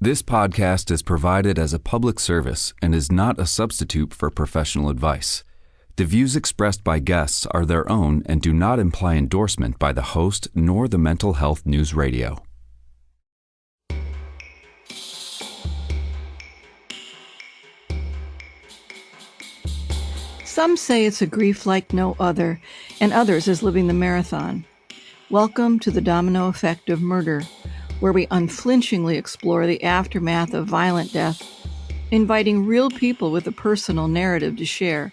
This podcast is provided as a public service and is not a substitute for professional advice. The views expressed by guests are their own and do not imply endorsement by the host nor the Mental Health News Radio. Some say it's a grief like no other, and others is living the marathon. Welcome to the Domino Effect of Murder, where we unflinchingly explore the aftermath of violent death, inviting real people with a personal narrative to share.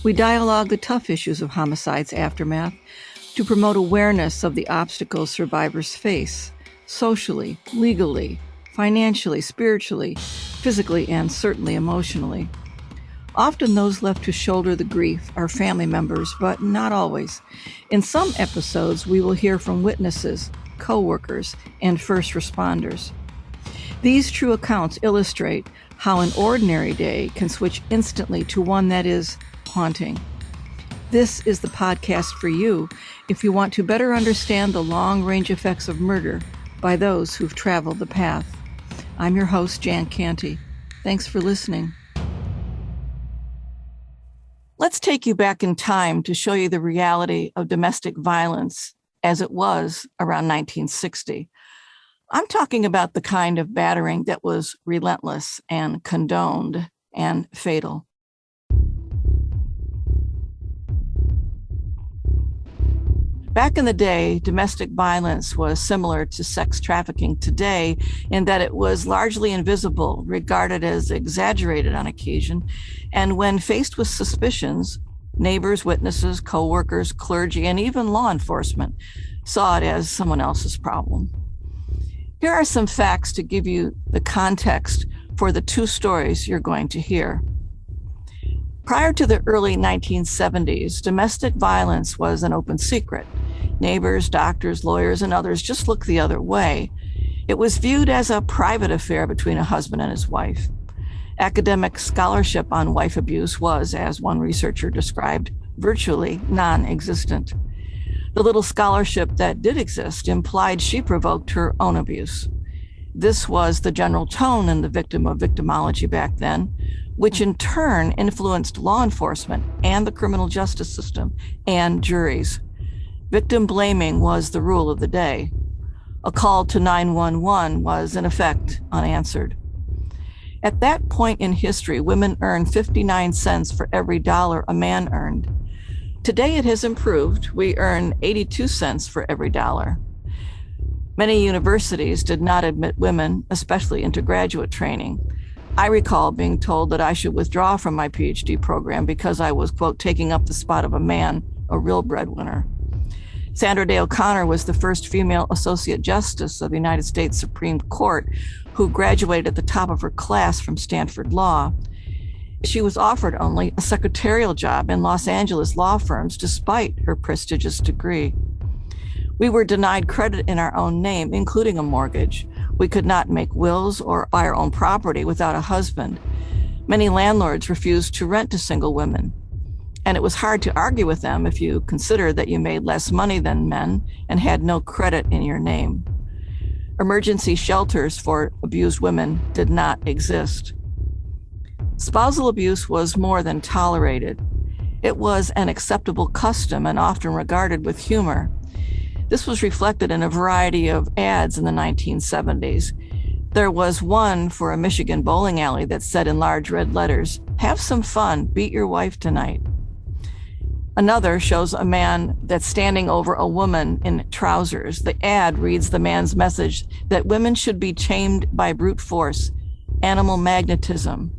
We dialogue the tough issues of homicide's aftermath to promote awareness of the obstacles survivors face, socially, legally, financially, spiritually, physically, and certainly emotionally. Often those left to shoulder the grief are family members, but not always. In some episodes, we will hear from witnesses, co-workers, and first responders. These true accounts illustrate how an ordinary day can switch instantly to one that is haunting. This is the podcast for you if you want to better understand the long-range effects of murder by those who've traveled the path. I'm your host, Jan Canty. Thanks for listening. Let's take you back in time to show you the reality of domestic violence as it was around 1960. I'm talking about the kind of battering that was relentless and condoned and fatal. Back in the day, domestic violence was similar to sex trafficking today in that it was largely invisible, regarded as exaggerated on occasion, and when faced with suspicions, neighbors, witnesses, co-workers, clergy, and even law enforcement saw it as someone else's problem. Here are some facts to give you the context for the two stories you're going to hear. Prior to the early 1970s, domestic violence was an open secret. Neighbors, doctors, lawyers, and others just looked the other way. It was viewed as a private affair between a husband and his wife. Academic scholarship on wife abuse was, as one researcher described, virtually non-existent. The little scholarship that did exist implied she provoked her own abuse. This was the general tone in the victim of victimology back then, which in turn influenced law enforcement and the criminal justice system and juries. Victim blaming was the rule of the day. A call to 911 was, in effect, unanswered. At that point in history, women earned 59 cents for every dollar a man earned. Today it has improved. We earn 82 cents for every dollar. Many universities did not admit women, especially into graduate training. I recall being told that I should withdraw from my PhD program because I was, quote, taking up the spot of a man, a real breadwinner. Sandra Day O'Connor was the first female Associate Justice of the United States Supreme Court who graduated at the top of her class from Stanford Law. She was offered only a secretarial job in Los Angeles law firms despite her prestigious degree. We were denied credit in our own name, including a mortgage. We could not make wills or buy our own property without a husband. Many landlords refused to rent to single women. And it was hard to argue with them if you considered that you made less money than men and had no credit in your name. Emergency shelters for abused women did not exist. Spousal abuse was more than tolerated. It was an acceptable custom and often regarded with humor. This was reflected in a variety of ads in the 1970s. There was one for a Michigan bowling alley that said in large red letters, "Have some fun, beat your wife tonight." Another shows a man that's standing over a woman in trousers. The ad reads the man's message that women should be chained by brute force, animal magnetism.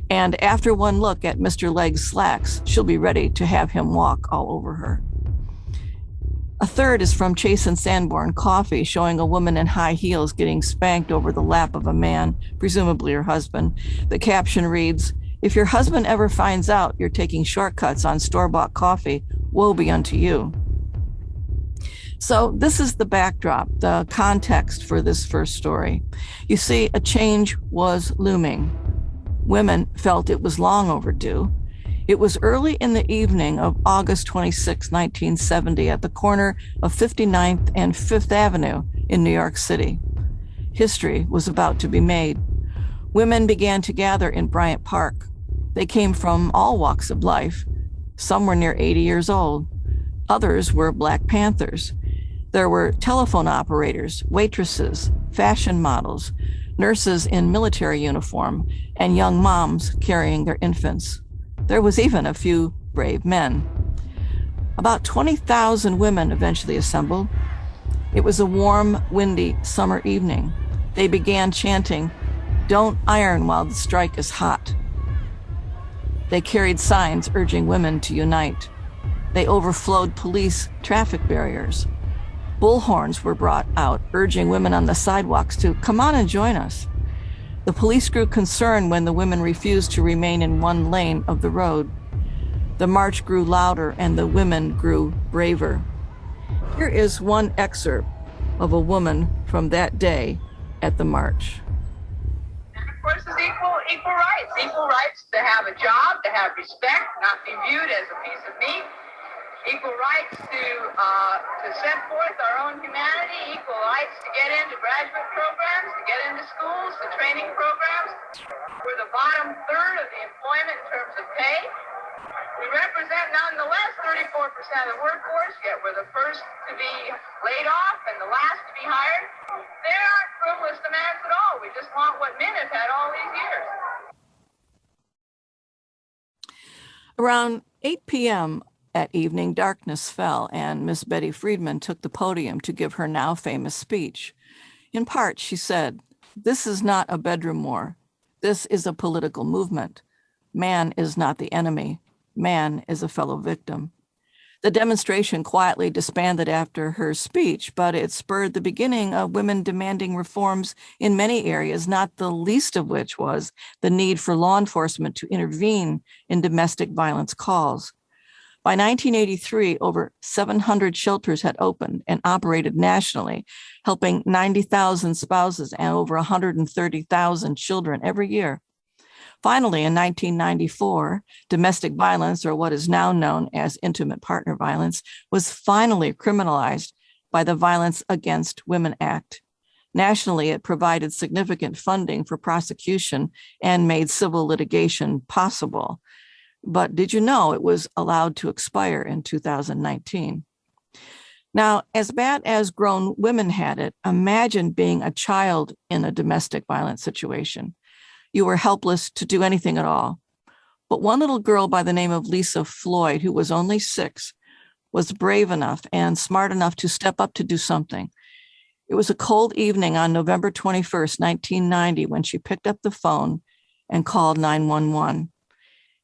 And after one look at Mr. Leg's slacks, she'll be ready to have him walk all over her. A third is from Chase and Sanborn Coffee, showing a woman in high heels getting spanked over the lap of a man, presumably her husband. The caption reads, "If your husband ever finds out you're taking shortcuts on store-bought coffee, woe be unto you." So this is the backdrop, the context for this first story. You see, a change was looming. Women felt it was long overdue. It was early in the evening of August 26, 1970, at the corner of 59th and 5th Avenue in New York City. History was about to be made. Women began to gather in Bryant Park. They came from all walks of life. Some were near 80 years old. Others were Black Panthers. There were telephone operators, waitresses, fashion models, nurses in military uniform, and young moms carrying their infants. There was even a few brave men. About 20,000 women eventually assembled. It was a warm, windy summer evening. They began chanting, "Don't iron while the strike is hot." They carried signs urging women to unite. They overflowed police traffic barriers. Bullhorns were brought out, urging women on the sidewalks to come on and join us. The police grew concerned when the women refused to remain in one lane of the road. The march grew louder and the women grew braver. Here is one excerpt of a woman from that day at the march. And of course, it's equal rights to have a job, to have respect, not be viewed as a piece of meat, equal rights to set forth our own humanity, equal rights to get into graduate programs, to get into schools, to training programs. We're the bottom third of the employment in terms of pay. We represent nonetheless 34% of the workforce, yet we're the first to be laid off and the last to be hired. There aren't frivolous demands at all. We just want what men have had all these years. Around 8 p.m. that evening, darkness fell, and Miss Betty Friedman took the podium to give her now famous speech. In part, she said, "This is not a bedroom war. This is a political movement. Man is not the enemy. Man is a fellow victim." The demonstration quietly disbanded after her speech, but it spurred the beginning of women demanding reforms in many areas, not the least of which was the need for law enforcement to intervene in domestic violence calls. By 1983, over 700 shelters had opened and operated nationally, helping 90,000 spouses and over 130,000 children every year. Finally, in 1994, domestic violence, or what is now known as intimate partner violence, was finally criminalized by the Violence Against Women Act. Nationally, it provided significant funding for prosecution and made civil litigation possible. But did you know it was allowed to expire in 2019? Now, as bad as grown women had it, imagine being a child in a domestic violence situation. You were helpless to do anything at all. But one little girl by the name of Lisa Floyd, who was only 6, was brave enough and smart enough to step up to do something. It was a cold evening on November 21st, 1990, when she picked up the phone and called 911.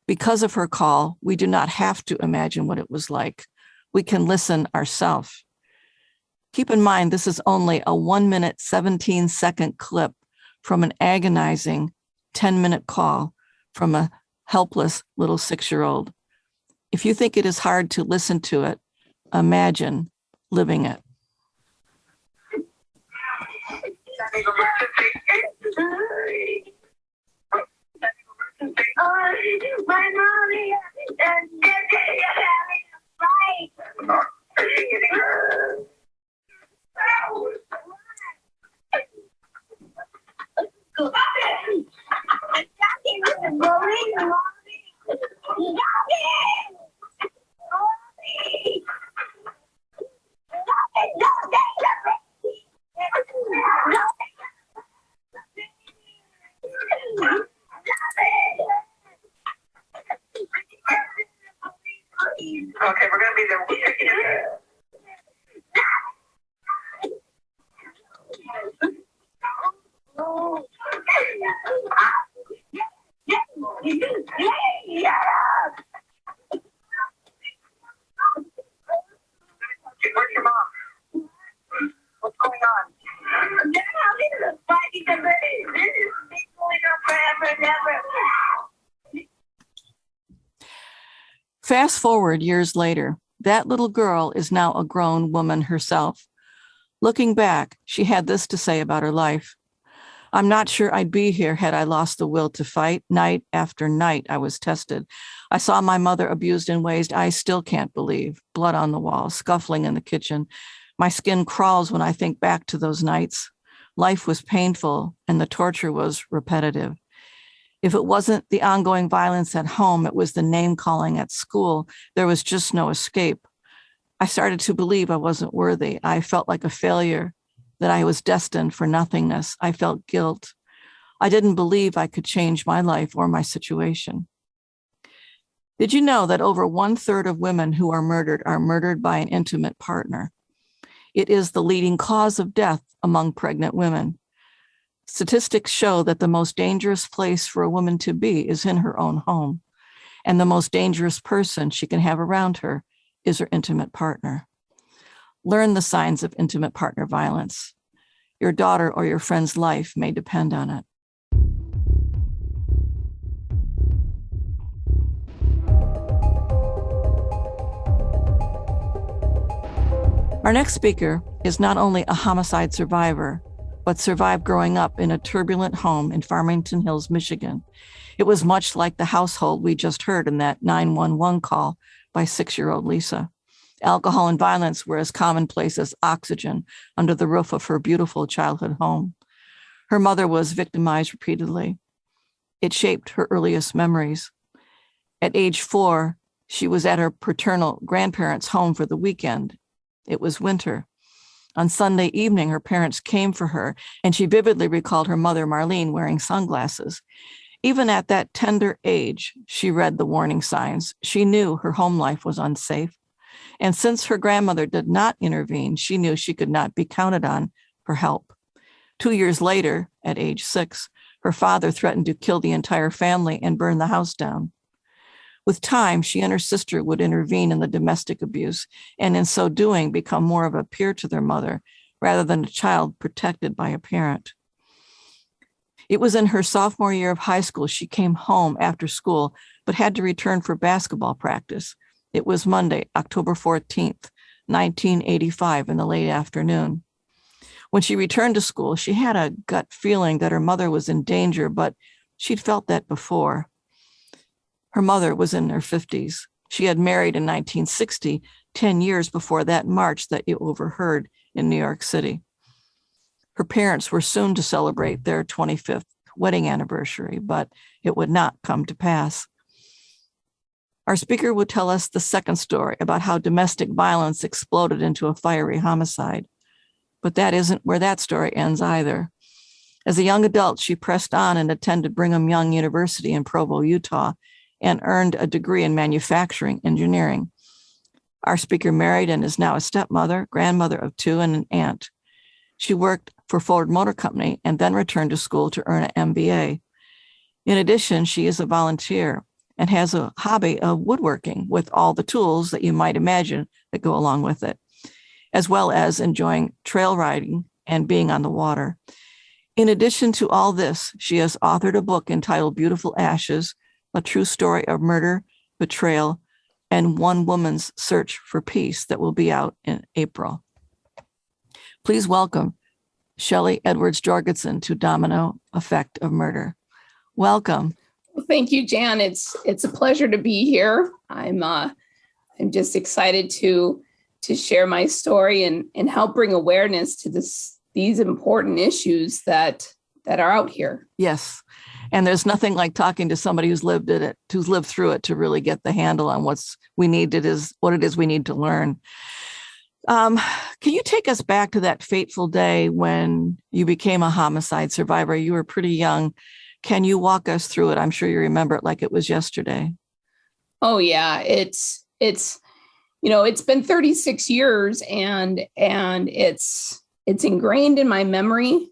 Because of her call, we do not have to imagine what it was like. We can listen ourselves. Keep in mind, this is only a 1-minute, 17-second clip from an agonizing 10-minute call from a helpless little 6-year-old. If you think it is hard to listen to it, imagine living it. My mommy and daddy right. Okay, we're gonna be there. We'll take you. Where's your mom? What's going on? Dad, this is fighting because this is going on forever and ever. Fast forward years later, that little girl is now a grown woman herself. Looking back, she had this to say about her life. "I'm not sure I'd be here had I lost the will to fight. Night after night, I was tested. I saw my mother abused in ways I still can't believe. Blood on the walls, scuffling in the kitchen. My skin crawls when I think back to those nights. Life was painful and the torture was repetitive. If it wasn't the ongoing violence at home, it was the name calling at school. There was just no escape. I started to believe I wasn't worthy. I felt like a failure, that I was destined for nothingness. I felt guilt. I didn't believe I could change my life or my situation. Did you know that over 1/3 of women who are murdered by an intimate partner? It is the leading cause of death among pregnant women. Statistics show that the most dangerous place for a woman to be is in her own home, and the most dangerous person she can have around her is her intimate partner. Learn the signs of intimate partner violence. Your daughter or your friend's life may depend on it. Our next speaker is not only a homicide survivor, but survived growing up in a turbulent home in Farmington Hills, Michigan. It was much like the household we just heard in that 911 call by 6-year-old Lisa. Alcohol and violence were as commonplace as oxygen under the roof of her beautiful childhood home. Her mother was victimized repeatedly. It shaped her earliest memories. At age 4, she was at her paternal grandparents' home for the weekend. It was winter. On Sunday evening, her parents came for her, and she vividly recalled her mother, Marlene, wearing sunglasses. Even at that tender age, she read the warning signs. She knew her home life was unsafe. And since her grandmother did not intervene, she knew she could not be counted on for help. 2 years later, at age 6, her father threatened to kill the entire family and burn the house down. With time, she and her sister would intervene in the domestic abuse, and in so doing, become more of a peer to their mother rather than a child protected by a parent. It was in her sophomore year of high school she came home after school, but had to return for basketball practice. It was Monday, October 14th, 1985, in the late afternoon. When she returned to school, she had a gut feeling that her mother was in danger, but she'd felt that before. Her mother was in her 50s. She had married in 1960, 10 years before that march that you overheard in New York City. Her parents were soon to celebrate their 25th wedding anniversary, but it would not come to pass. Our speaker would tell us the second story about how domestic violence exploded into a fiery homicide. But that isn't where that story ends either. As a young adult, she pressed on and attended Brigham Young University in Provo, Utah, and earned a degree in manufacturing engineering. Our speaker married and is now a stepmother, grandmother of 2, and an aunt. She worked for Ford Motor Company and then returned to school to earn an MBA. In addition, she is a volunteer and has a hobby of woodworking with all the tools that you might imagine that go along with it, as well as enjoying trail riding and being on the water. In addition to all this, she has authored a book entitled Beautiful Ashes, a true story of murder, betrayal, and one woman's search for peace that will be out in April. Please welcome Shelly Edwards Jorgensen to Domino Effect of Murder. Welcome. Well, thank you, Jan. It's a pleasure to be here. I'm just excited to share my story and help bring awareness to these important issues that are out here. Yes. And there's nothing like talking to somebody who's lived it, who's lived through it, to really get the handle on what it is we need to learn. Can you take us back to that fateful day when you became a homicide survivor? You were pretty young. Can you walk us through it? I'm sure you remember it like it was yesterday. Oh yeah, it's been 36 years and it's ingrained in my memory.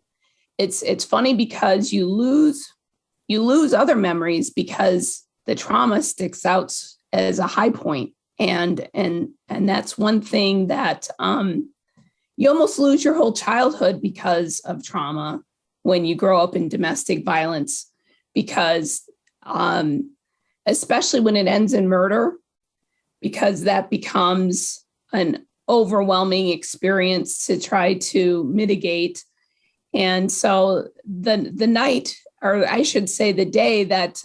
It's funny because you lose other memories because the trauma sticks out as a high point. And that's one thing that you almost lose your whole childhood because of trauma when you grow up in domestic violence, because especially when it ends in murder, because that becomes an overwhelming experience to try to mitigate. And so the night, or I should say the day that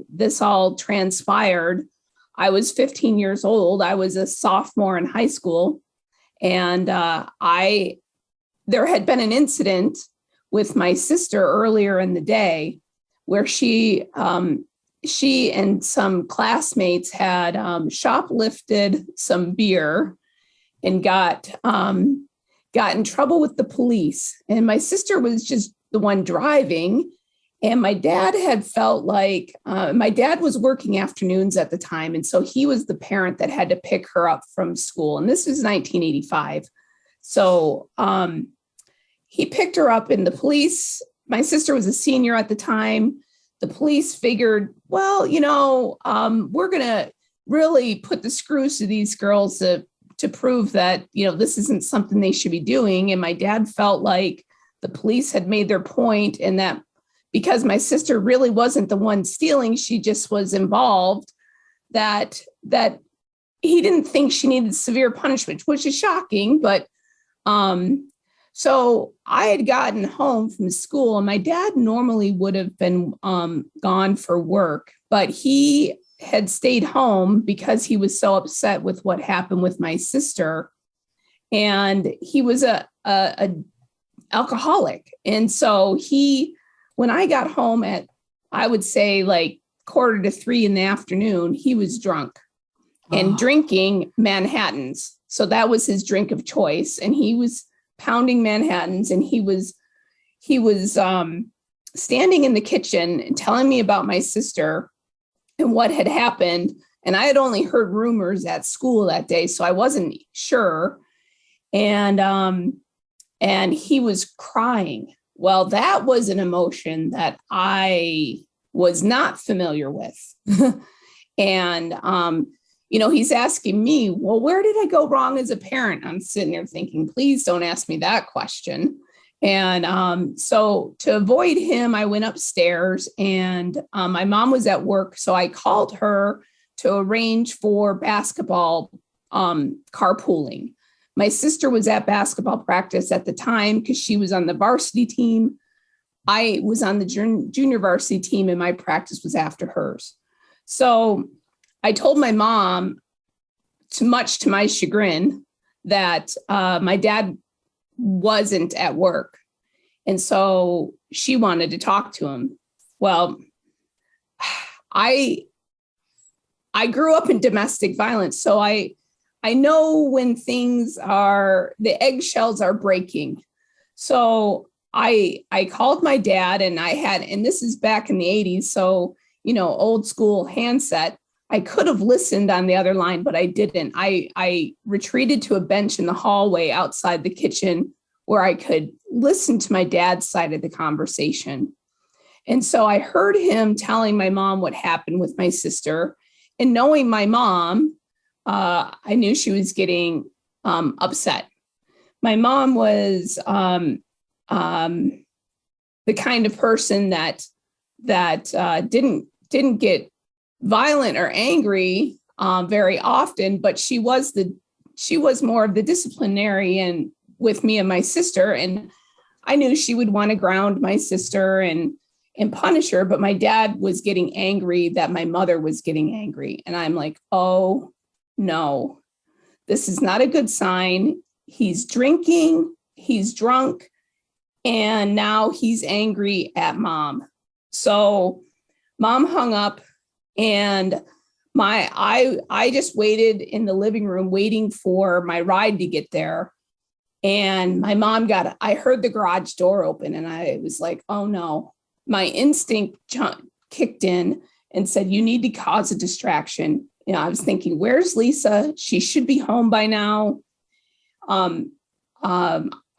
this all transpired, I was 15 years old. I was a sophomore in high school. And there had been an incident with my sister earlier in the day, where she and some classmates had shoplifted some beer and got in trouble with the police. And my sister was just the one driving. And my dad had felt like my dad was working afternoons at the time. And so he was the parent that had to pick her up from school. And this was 1985. So he picked her up, and the police, my sister was a senior at the time. The police figured, well, we're going to really put the screws to these girls to prove that, this isn't something they should be doing. And my dad felt like the police had made their point, and that because my sister really wasn't the one stealing, she just was involved, that he didn't think she needed severe punishment, which is shocking. But so I had gotten home from school, and my dad normally would have been gone for work, but he had stayed home because he was so upset with what happened with my sister. And he was a alcoholic. And so when I got home at, I would say like 2:45 in the afternoon, he was drunk and drinking Manhattans. So that was his drink of choice. And he was pounding Manhattans, and he was standing in the kitchen and telling me about my sister and what had happened. And I had only heard rumors at school that day, so I wasn't sure. And he was crying. Well, that was an emotion that I was not familiar with. And, he's asking me, well, where did I go wrong as a parent? I'm sitting there thinking, please don't ask me that question. And so to avoid him, I went upstairs, and my mom was at work. So I called her to arrange for basketball carpooling. My sister was at basketball practice at the time because she was on the varsity team. I was on the junior varsity team, and my practice was after hers. So I told my mom, much to my chagrin, that my dad wasn't at work. And so she wanted to talk to him. Well, I grew up in domestic violence, so I know when the eggshells are breaking. So I called my dad, and this is back in the 80s. So, old school handset. I could have listened on the other line, but I didn't. I retreated to a bench in the hallway outside the kitchen where I could listen to my dad's side of the conversation. And so I heard him telling my mom what happened with my sister, and knowing my mom, I knew she was getting upset. My mom was the kind of person that didn't get violent or angry very often, but she was more of the disciplinarian with me and my sister. And I knew she would want to ground my sister and punish her, but my dad was getting angry that my mother was getting angry. And I'm like, oh no, this is not a good sign. He's drinking, he's drunk, and now he's angry at mom. So mom hung up, and I just waited in the living room waiting for my ride to get there. And my mom I heard the garage door open, and I was like, oh no. My instinct kicked in and said, you need to cause a distraction. I was thinking, where's Lisa? She should be home by now. Our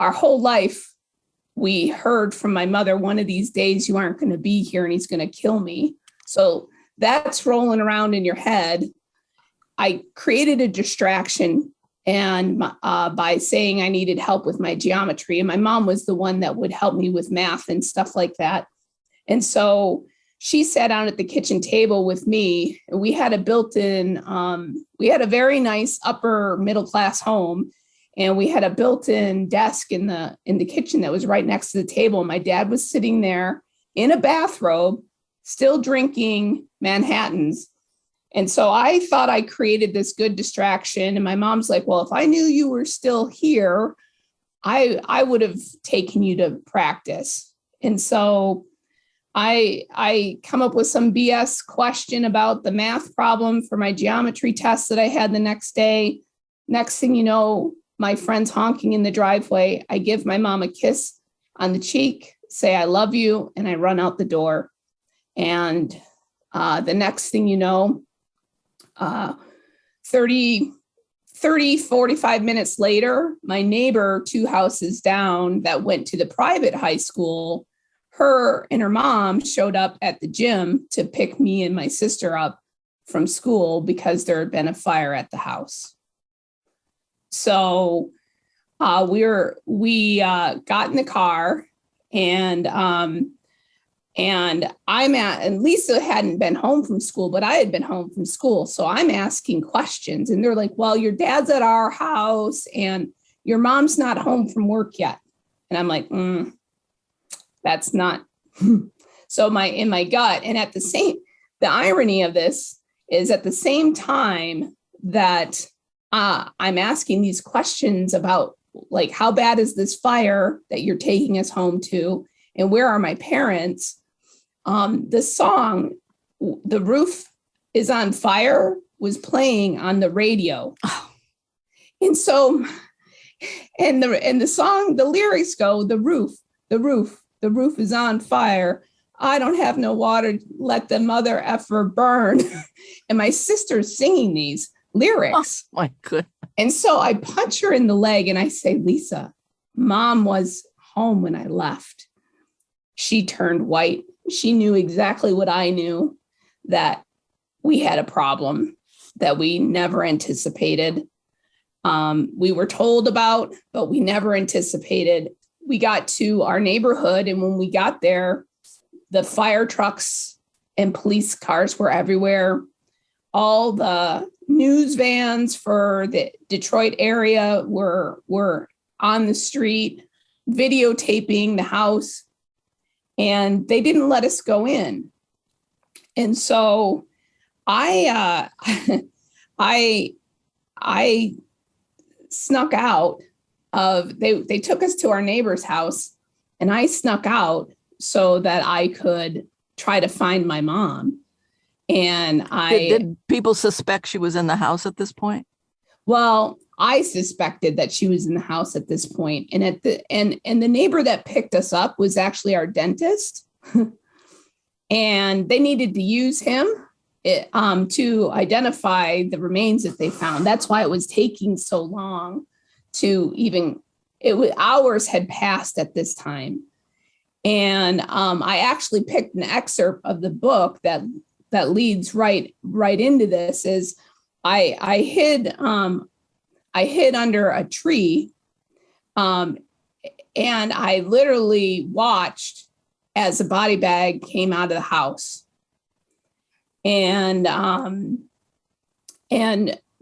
whole life, we heard from my mother, one of these days you aren't going to be here and he's going to kill me. So that's rolling around in your head. I created a distraction, and by saying I needed help with my geometry, and my mom was the one that would help me with math and stuff like that. And so she sat down at the kitchen table with me. We had a we had a very nice upper middle class home, and we had a built-in desk in the kitchen that was right next to the table. My dad was sitting there in a bathrobe, still drinking Manhattans. And so I thought I created this good distraction. And my mom's like, well, if I knew you were still here, I would have taken you to practice. And so I come up with some BS question about the math problem for my geometry test that I had the next day. Next thing you know, my friend's honking in the driveway. I give my mom a kiss on the cheek, say, I love you, and I run out the door. And the next thing you know, 45 minutes later, my neighbor 2 houses down that went to the private high school, her and her mom showed up at the gym to pick me and my sister up from school because there had been a fire at the house. So we got in the car, and Lisa hadn't been home from school, but I had been home from school. So I'm asking questions, and they're like, well, your dad's at our house and your mom's not home from work yet. And I'm like, that's not. So in my gut, and the irony of this is at the same time that I'm asking these questions about, like, how bad is this fire that you're taking us home to? And where are my parents? The song, The Roof is on Fire, was playing on the radio. Oh. And so, and the song, the lyrics go, the roof is on fire. I don't have no water, let the mother effer burn. And my sister's singing these lyrics. Oh my goodness. And so I punch her in the leg and I say, Lisa, Mom was home when I left. She turned white. She knew exactly what I knew, that we had a problem that we never anticipated. We were told about, but we never anticipated. We got to our neighborhood, and when we got there, the fire trucks and police cars were everywhere. All the news vans for the Detroit area were on the street, videotaping the house, and they didn't let us go in. And so I snuck out of, they took us to our neighbor's house, and I snuck out so that I could try to find my mom. And did people suspect she was in the house at this point? Well, I suspected that she was in the house at this point. And and the neighbor that picked us up was actually our dentist. And they needed to use him to identify the remains that they found. That's why it was taking so long to hours had passed at this time. And I actually picked an excerpt of the book that leads right into this. Is I hid under a tree, and I literally watched as a body bag came out of the house.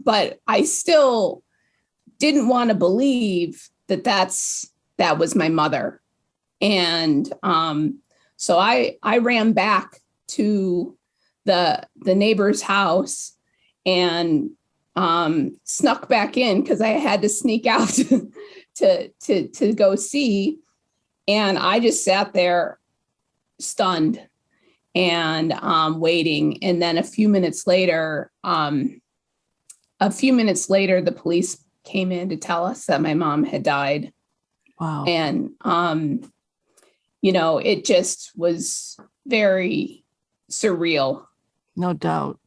But I still didn't want to believe that was my mother. And so I ran back to the neighbor's house and snuck back in because I had to sneak out to go see. And I just sat there stunned and waiting. And then a few minutes later, the police came in to tell us that my mom had died. Wow. And, it just was very surreal. No doubt.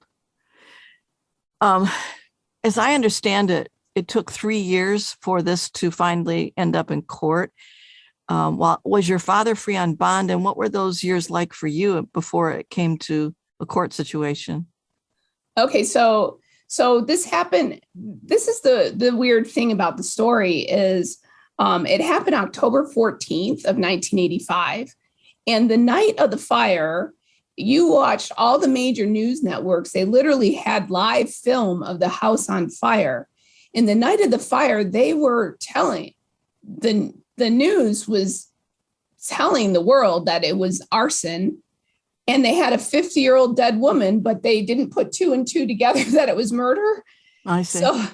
As I understand it, it took 3 years for this to finally end up in court. Was your father free on bond, and what were those years like for you before it came to a court situation? Okay, so this happened. This is the weird thing about the story is it happened October 14th of 1985. And the night of the fire, you watched all the major news networks. They literally had live film of the house on fire. And the night of the fire, they were telling, the news was telling the world that it was arson. And they had a 50-year-old dead woman, but they didn't put 2 and 2 together that it was murder. I see. So,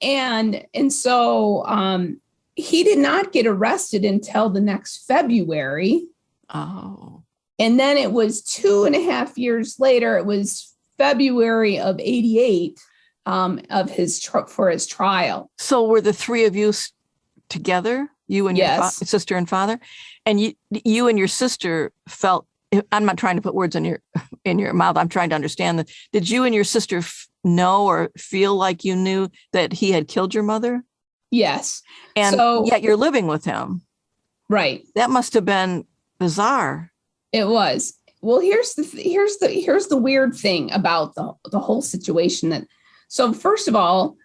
And so he did not get arrested until the next February. Oh. And then it was 2.5 years later, it was February of 88 of for his trial. So were the three of you together, you and your sister and father? And you and your sister felt, I'm not trying to put words in your mouth, I'm trying to understand that. Did you and your sister know or feel like you knew that he had killed your mother? Yes. And yet you're living with him. Right. That must have been bizarre. It was. Well, here's the weird thing about the whole situation. So first of all,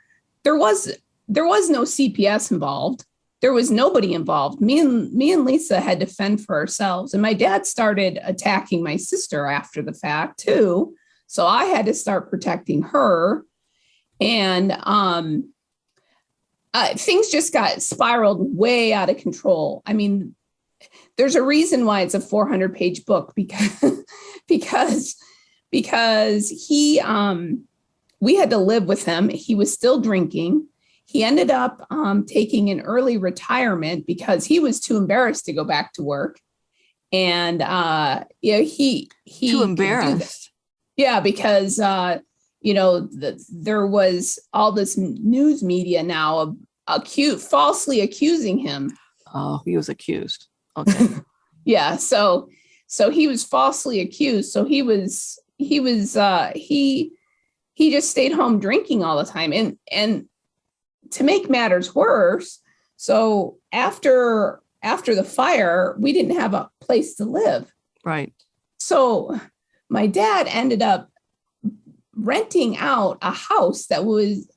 there was no CPS involved. There was nobody involved. Me and Lisa had to fend for ourselves. And my dad started attacking my sister after the fact too. So I had to start protecting her. And things just got spiraled way out of control. I mean, there's a reason why it's a 400-page book because he, we had to live with him. He was still drinking. He ended up taking an early retirement because he was too embarrassed to go back to work. And he too embarrassed. Yeah, because there was all this news media now falsely accusing him. Oh, he was accused. Okay. Yeah. So he was falsely accused. So he just stayed home drinking all the time. And to make matters worse, so after the fire, we didn't have a place to live. Right. So my dad ended up renting out a house that was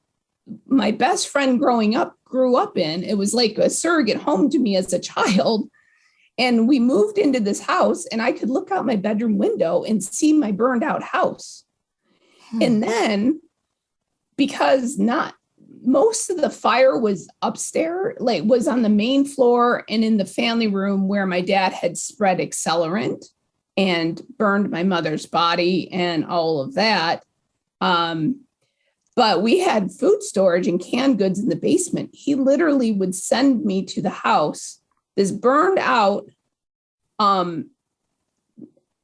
my best friend grew up in. It was like a surrogate home to me as a child. And we moved into this house and I could look out my bedroom window and see my burned out house. And then because most of the fire was upstairs, like was on the main floor and in the family room where my dad had spread accelerant and burned my mother's body and all of that. But we had food storage and canned goods in the basement. He literally would send me to the house, this burned out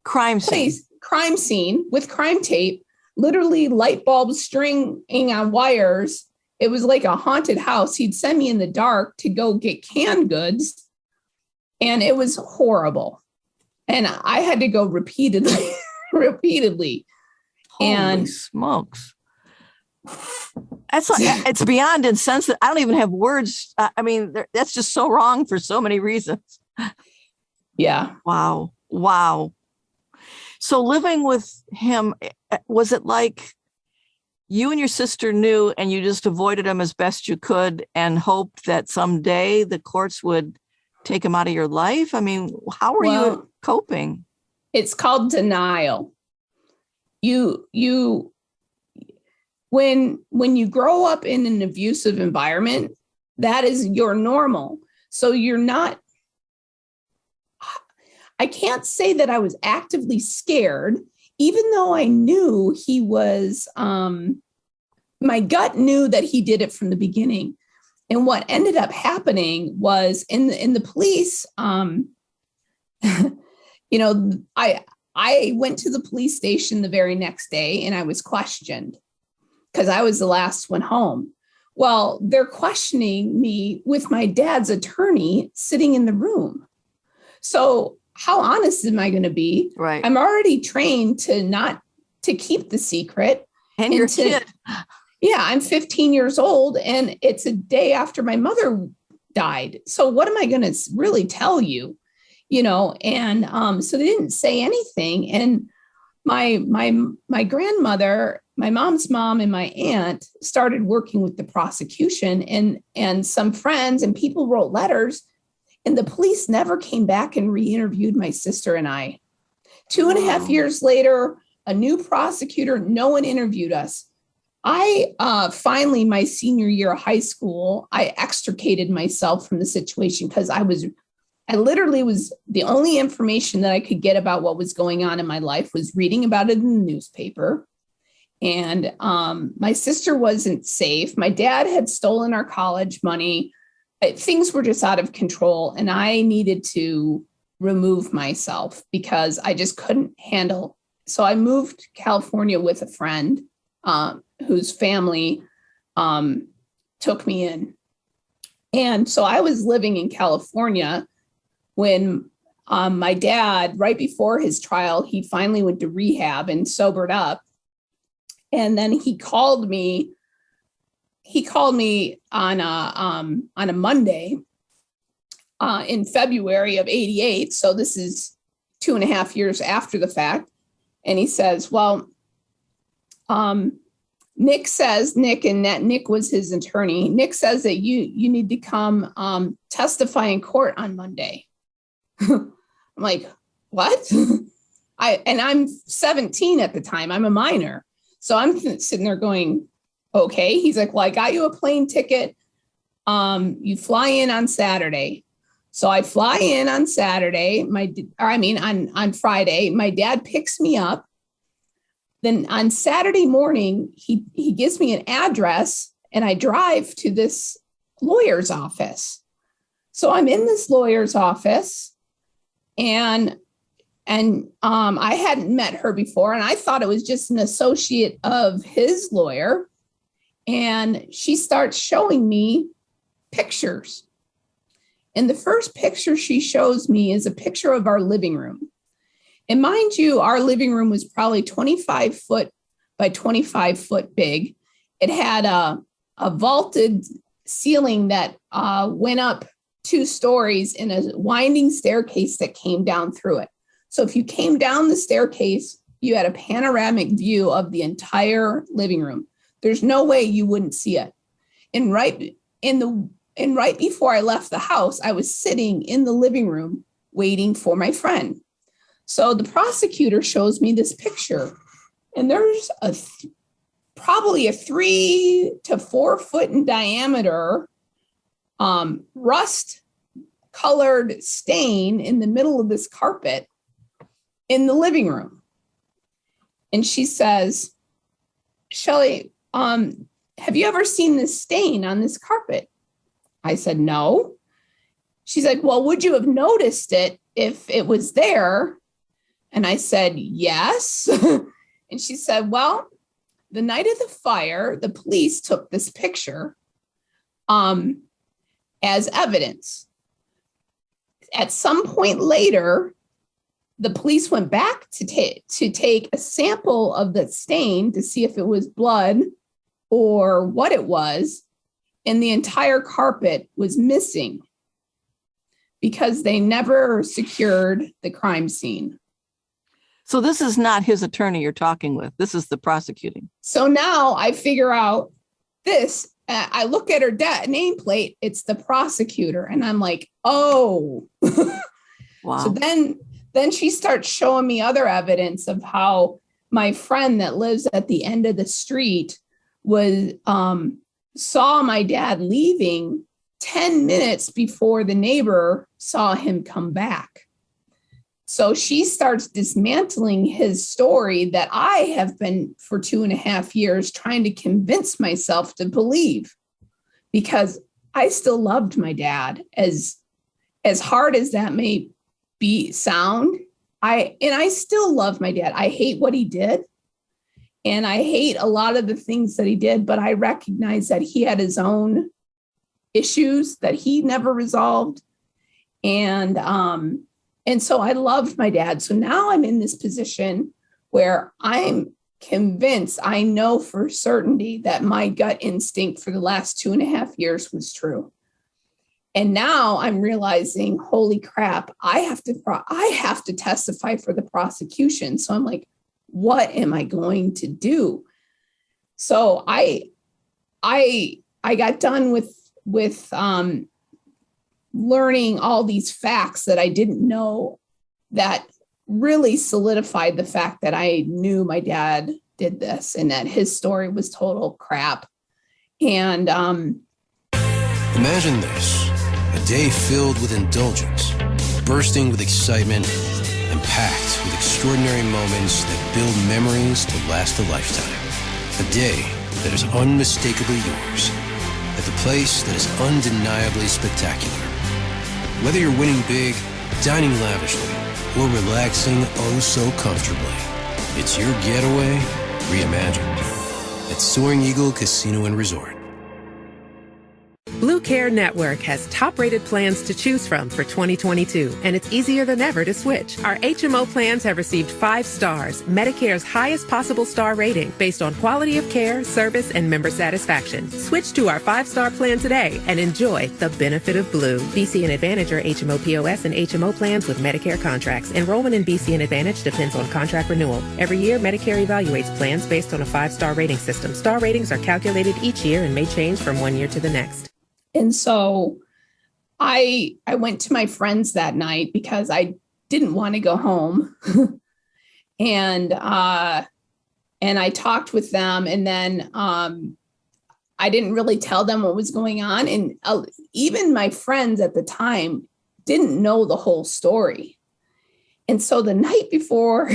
crime scene with crime tape, literally light bulbs stringing on wires. It was like a haunted house. He'd send me in the dark to go get canned goods. And it was horrible. And I had to go repeatedly. Holy smokes. It's beyond insensitive. I don't even have words. I mean, that's just so wrong for so many reasons. Yeah. Wow. So living with him, was it like you and your sister knew and you just avoided him as best you could and hoped that someday the courts would take him out of your life? I mean, how were you coping? It's called denial. When you grow up in an abusive environment, that is your normal. So I can't say that I was actively scared, even though I knew he was, my gut knew that he did it from the beginning. And what ended up happening was in the police, I went to the police station the very next day and I was questioned because I was the last one home. Well, they're questioning me with my dad's attorney sitting in the room. So how honest am I going to be? Right. I'm already trained to keep the secret. And your kid. Yeah, I'm 15 years old and it's a day after my mother died. So what am I going to really tell you? And so they didn't say anything. And my grandmother, my mom's mom and my aunt started working with the prosecution and some friends and people wrote letters. And the police never came back and re-interviewed my sister and I. 2.5 years later, a new prosecutor, no one interviewed us. I finally, my senior year of high school, I extricated myself from the situation because I literally was the only information that I could get about what was going on in my life was reading about it in the newspaper. And my sister wasn't safe. My dad had stolen our college money. Things were just out of control. And I needed to remove myself because I just couldn't handle. So I moved to California with a friend whose family took me in. And so I was living in California when my dad, right before his trial, he finally went to rehab and sobered up. And then he called me on a Monday in February of '88. So this is 2.5 years after the fact. And he says, well, Nick was his attorney. Nick says that you need to come testify in court on Monday. I'm like, what? I'm 17 at the time. I'm a minor. So I'm sitting there going, okay. He's like, well, I got you a plane ticket. You fly in on Saturday. So I fly in on Saturday, on Friday. My dad picks me up. Then on Saturday morning, he gives me an address and I drive to this lawyer's office. So I'm in this lawyer's office and I hadn't met her before. And I thought it was just an associate of his lawyer. And she starts showing me pictures. And the first picture she shows me is a picture of our living room. And mind you, our living room was probably 25 foot by 25 foot big. It had a vaulted ceiling that went up 2 stories in a winding staircase that came down through it. So if you came down the staircase, you had a panoramic view of the entire living room. There's no way you wouldn't see it. And right before I left the house, I was sitting in the living room waiting for my friend. So the prosecutor shows me this picture, and there's probably a 3 to 4 foot in diameter rust colored stain in the middle of this carpet in the living room. And she says, Shelley, have you ever seen this stain on this carpet? I said, no. She's like, well, would you have noticed it if it was there? And I said, yes. And she said, well, the night of the fire, the police took this picture as evidence. At some point later, the police went back to take a sample of the stain to see if it was blood or what it was. And the entire carpet was missing because they never secured the crime scene. So this is not his attorney you're talking with. This is the prosecuting. So now I figure out this. I look at her nameplate. It's the prosecutor. And I'm like, oh. Wow. So then she starts showing me other evidence of how my friend that lives at the end of the street was saw my dad leaving 10 minutes before the neighbor saw him come back. So she starts dismantling his story that I have been for 2.5 years trying to convince myself to believe, because I still loved my dad. As hard as that may sound, I still love my dad. I hate what he did. And I hate a lot of the things that he did, but I recognize that he had his own issues that he never resolved. And so I loved my dad. So now I'm in this position where I'm convinced, I know for certainty that my gut instinct for the last 2.5 years was true. And now I'm realizing, holy crap, I have to testify for the prosecution. So I'm like, what am I going to do? So I got done with learning all these facts that I didn't know that really solidified the fact that I knew my dad did this and that his story was total crap. And imagine this, a day filled with indulgence, bursting with excitement, and packed with extraordinary moments that build memories to last a lifetime. A day that is unmistakably yours. At the place that is undeniably spectacular. Whether you're winning big, dining lavishly, or relaxing oh so comfortably, it's your getaway reimagined at Soaring Eagle Casino and Resort. Blue Care Network has top-rated plans to choose from for 2022, and it's easier than ever to switch. Our HMO plans have received 5 stars, Medicare's highest possible star rating, based on quality of care, service, and member satisfaction. Switch to our 5-star plan today and enjoy the benefit of Blue. BC and Advantage are HMO POS and HMO plans with Medicare contracts. Enrollment in BC and Advantage depends on contract renewal. Every year, Medicare evaluates plans based on a 5-star rating system. Star ratings are calculated each year and may change from one year to the next. And so I went to my friends that night because I didn't want to go home. and I talked with them, and then I didn't really tell them what was going on. And even my friends at the time didn't know the whole story. And so the night before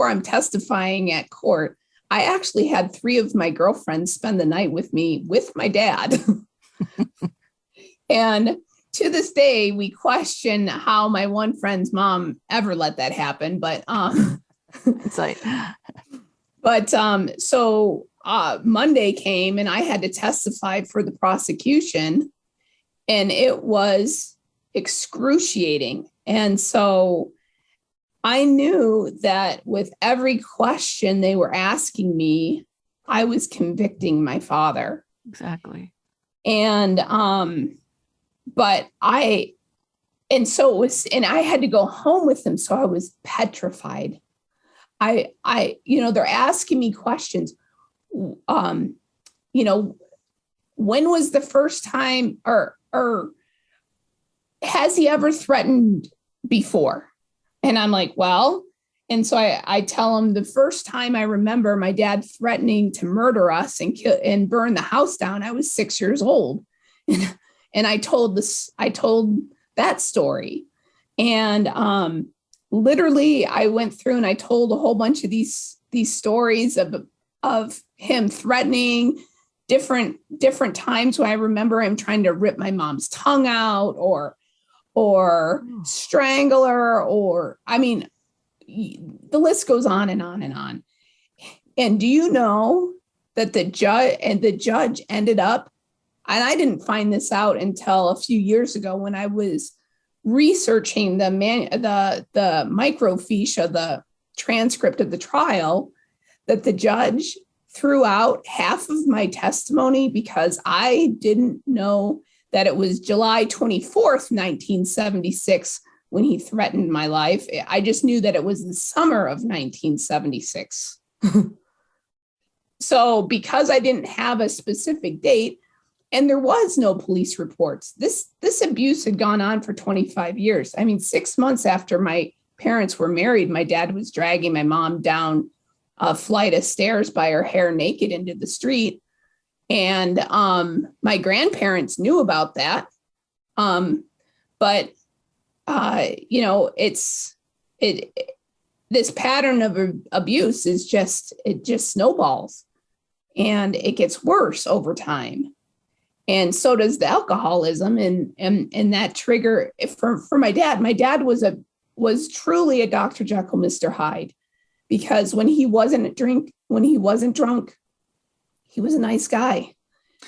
I'm testifying at court, I actually had 3 of my girlfriends spend the night with me with my dad. And to this day, we question how my one friend's mom ever let that happen. But It's like, so Monday came and I had to testify for the prosecution, and it was excruciating. And so I knew that with every question they were asking me, I was convicting my father. exactly. And I had to go home with them. So I was petrified. They're asking me questions. When was the first time, or has he ever threatened before? And I'm like, well, and so I tell him the first time I remember my dad threatening to murder us and burn the house down, I was 6 years old. And I told that story. And literally I went through and I told a whole bunch of these stories of him threatening different times when I remember him trying to rip my mom's tongue out or strangle her, or, I mean, the list goes on and on and on. And do you know that the judge ended up, and I didn't find this out until a few years ago when I was researching the microfiche of the transcript of the trial, that the judge threw out half of my testimony because I didn't know that it was July 24th, 1976, when he threatened my life. I just knew that it was the summer of 1976. So because I didn't have a specific date and there was no police reports, this abuse had gone on for 25 years. I mean, 6 months after my parents were married, my dad was dragging my mom down a flight of stairs by her hair naked into the street. And my grandparents knew about that. This pattern of abuse it just snowballs, and it gets worse over time. And so does the alcoholism and that trigger for my dad. My dad was truly a Dr. Jekyll, Mr. Hyde, because when he wasn't drunk, he was a nice guy.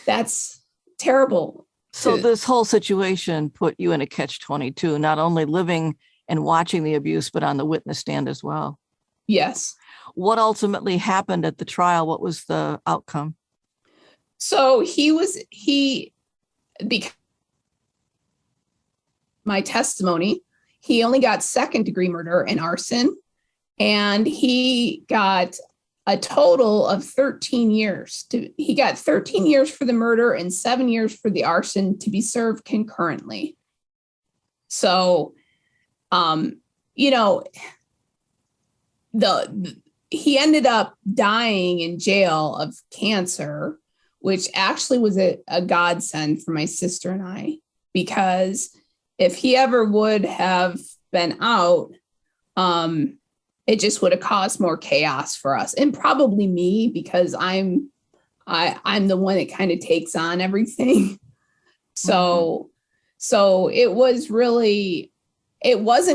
That's terrible. So this whole situation put you in a catch-22, not only living and watching the abuse, but on the witness stand as well. Yes. What ultimately happened at the trial? What was the outcome? So because my testimony, he only got second-degree murder and arson, and he got a total of 13 years. He got 13 years for the murder and 7 years for the arson to be served concurrently. So, he ended up dying in jail of cancer, which actually was a godsend for my sister and I, because if he ever would have been out, it just would have caused more chaos for us, and probably me, because I'm the one that kind of takes on everything. So it wasn't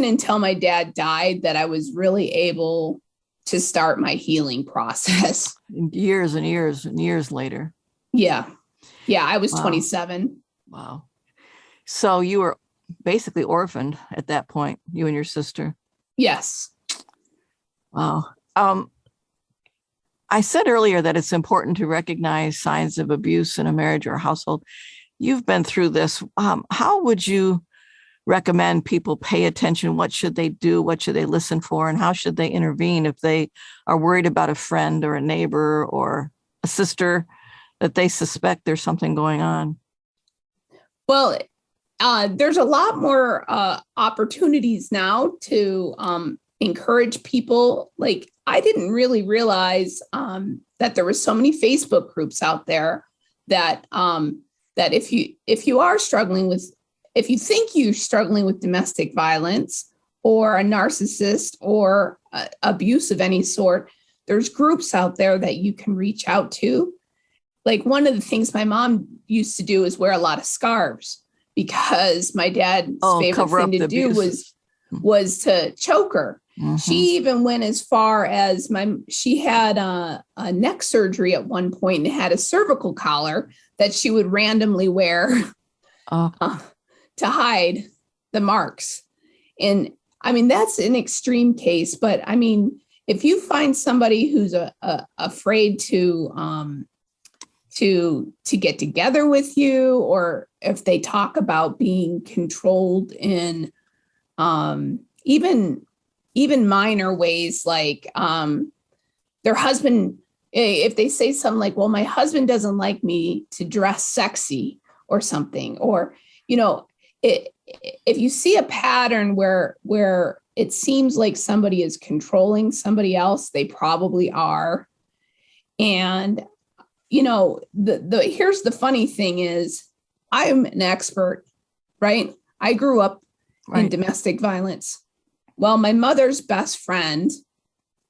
until my dad died that I was really able to start my healing process. Years and years and years later. Yeah. I was Wow. 27. Wow. So you were basically orphaned at that point, you and your sister. Yes. Wow. I said earlier that it's important to recognize signs of abuse in a marriage or a household. You've been through this. How would you recommend people pay attention? What should they do? What should they listen for? And how should they intervene if they are worried about a friend or a neighbor or a sister that they suspect there's something going on? Well, there's a lot more opportunities now to encourage people. Like, I didn't really realize that there was so many Facebook groups out there that that if you are struggling with, if you think you're struggling with domestic violence or a narcissist or abuse of any sort, there's groups out there that you can reach out to. Like, one of the things my mom used to do is wear a lot of scarves, because my dad's favorite thing to do was to choke her. Mm-hmm. She even went as far as she had a neck surgery at one point and had a cervical collar that she would randomly wear to hide the marks. And I mean, that's an extreme case, but I mean, if you find somebody who's afraid to get together with you, or if they talk about being controlled in even minor ways, like their husband, if they say something like, well, my husband doesn't like me to dress sexy or something, or, you know, if you see a pattern where it seems like somebody is controlling somebody else, they probably are. And, you know, here's the funny thing is, I'm an expert, right? I grew up in domestic violence. Well, my mother's best friend,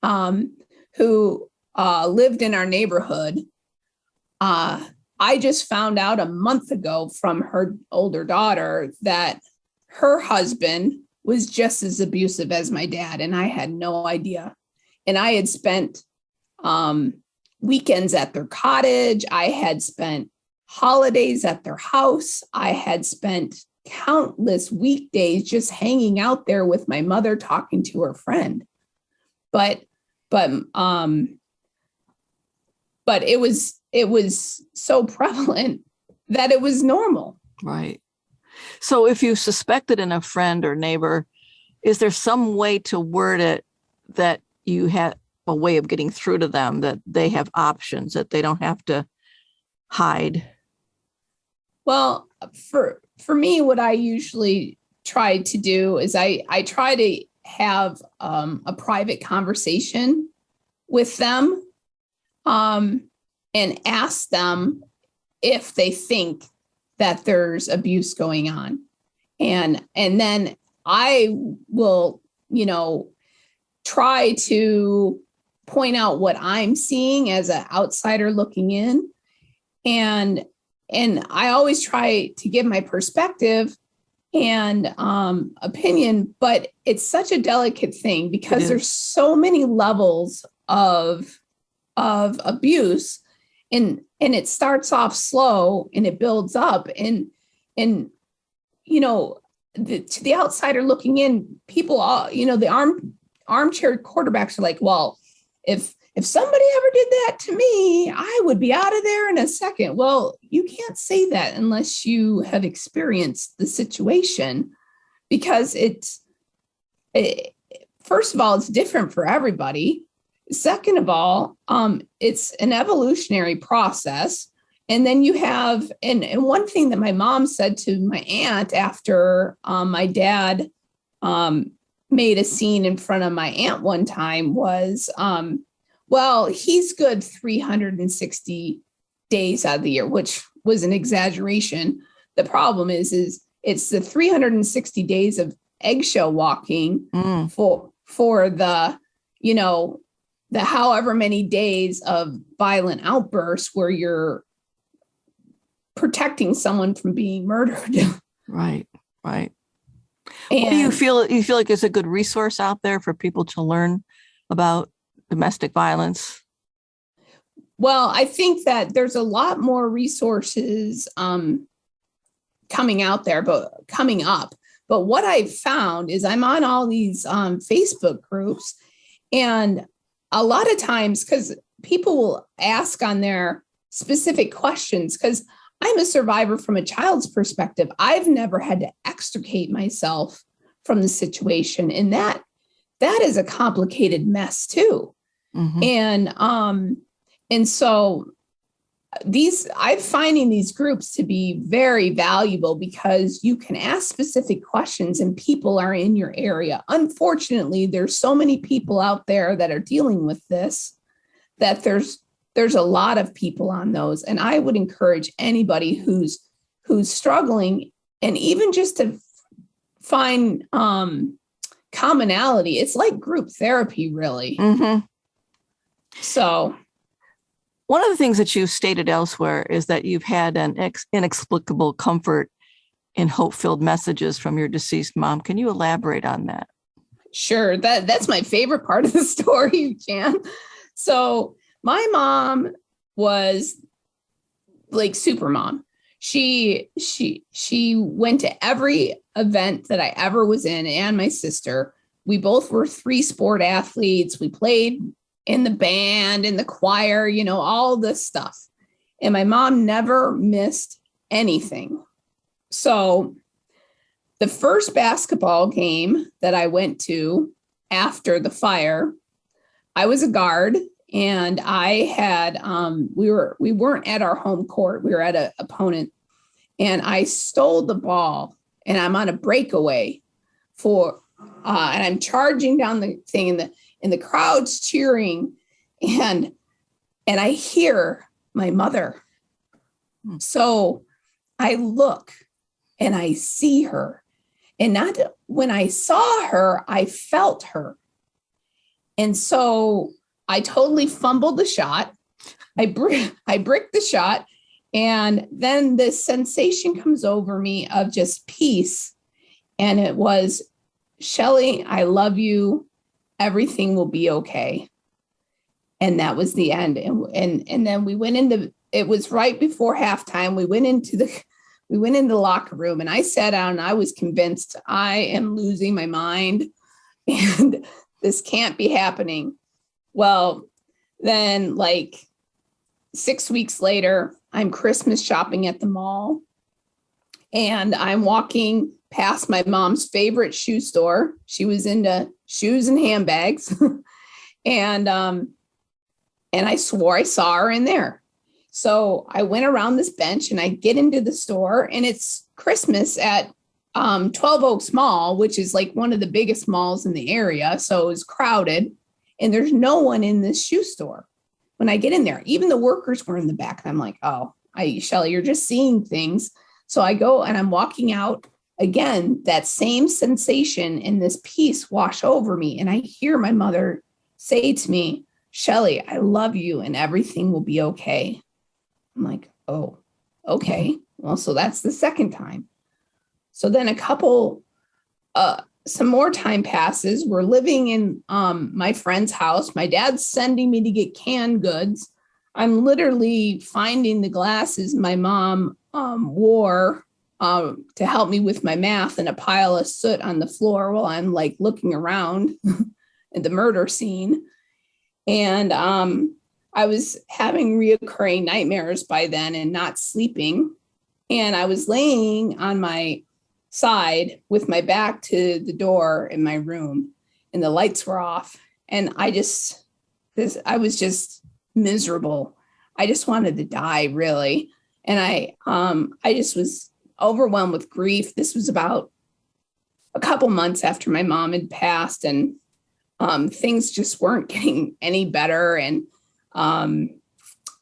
who lived in our neighborhood, I just found out a month ago from her older daughter that her husband was just as abusive as my dad, and I had no idea. And I had spent weekends at their cottage. I had spent holidays at their house. I had spent countless weekdays just hanging out there with my mother, talking to her friend. But it was so prevalent that it was normal. Right. So if you suspect it in a friend or neighbor, is there some way to word it that you have a way of getting through to them, that they have options, that they don't have to hide? Well, for me, what I usually try to do is I try to have a private conversation with them, and ask them if they think that there's abuse going on. And then I will, you know, try to point out what I'm seeing as an outsider looking in. And I always try to give my perspective and opinion, but it's such a delicate thing because there's so many levels of abuse, and it starts off slow and it builds up, and you know, to the outsider looking in, people all, you know, the armchair quarterbacks are like, well, if somebody ever did that to me, I would be out of there in a second. Well, you can't say that unless you have experienced the situation, because first of all, it's different for everybody. Second of all, it's an evolutionary process. And then you have, and one thing that my mom said to my aunt after my dad made a scene in front of my aunt one time was, well, he's good 360 days out of the year, which was an exaggeration. The problem is it's the 360 days of eggshell walking for the, you know, the however many days of violent outbursts where you're protecting someone from being murdered. Right. Right. And What do you feel? You feel like it's a good resource out there for people to learn about domestic violence? well, I think that there's a lot more resources coming out there, but coming up. But what I've found is I'm on all these Facebook groups, and a lot of times, because people will ask on their specific questions, because I'm a survivor from a child's perspective. I've never had to extricate myself from the situation. And that is a complicated mess too. Mm-hmm. And so I'm finding these groups to be very valuable because you can ask specific questions and people are in your area. Unfortunately, there's so many people out there that are dealing with this that there's a lot of people on those. And I would encourage anybody who's struggling, and even just to find commonality. It's like group therapy, really. Mm-hmm. So one of the things that you've stated elsewhere is that you've had an inexplicable comfort in hope-filled messages from your deceased mom. Can you elaborate on that? Sure. That's my favorite part of the story, Jan. So my mom was like super mom. She went to every event that I ever was in, and my sister. We both were 3-sport athletes. We played in the band, in the choir, you know, all this stuff. And my mom never missed anything. So the first basketball game that I went to after the fire, I was a guard, and I had, we weren't at our home court. We were at an opponent, and I stole the ball, and I'm on a breakaway and I'm charging down the thing, and the crowd's cheering, and I hear my mother. So I look and I see her, and not when I saw her, I felt her. And so I totally fumbled the shot. I bricked the shot, and then this sensation comes over me of just peace. And it was, Shelley, I love you. Everything will be okay. And that was the end. And then we went into, it was right before halftime. We went into the locker room, and I sat down, and I was convinced I am losing my mind and this can't be happening. Well, then like 6 weeks later, I'm Christmas shopping at the mall, and I'm walking past my mom's favorite shoe store. She was into shoes and handbags. and I swore I saw her in there. So I went around this bench, and I get into the store, and it's Christmas at 12 Oaks Mall, which is like one of the biggest malls in the area. So it was crowded, and there's no one in this shoe store. When I get in there, even the workers were in the back, and I'm like, oh, Shelley, you're just seeing things. So I go, and I'm walking out. Again, that same sensation and this peace wash over me. And I hear my mother say to me, Shelley, I love you, and everything will be okay. I'm like, oh, okay. Well, so that's the second time. So then some more time passes. We're living in my friend's house. My dad's sending me to get canned goods. I'm literally finding the glasses my mom wore to help me with my math in a pile of soot on the floor while I'm like looking around at the murder scene. And I was having reoccurring nightmares by then and not sleeping. And I was laying on my side with my back to the door in my room, and the lights were off. And I was just miserable. I just wanted to die, really. And I just was overwhelmed with grief. This was about a couple months after my mom had passed, and things just weren't getting any better. And I'm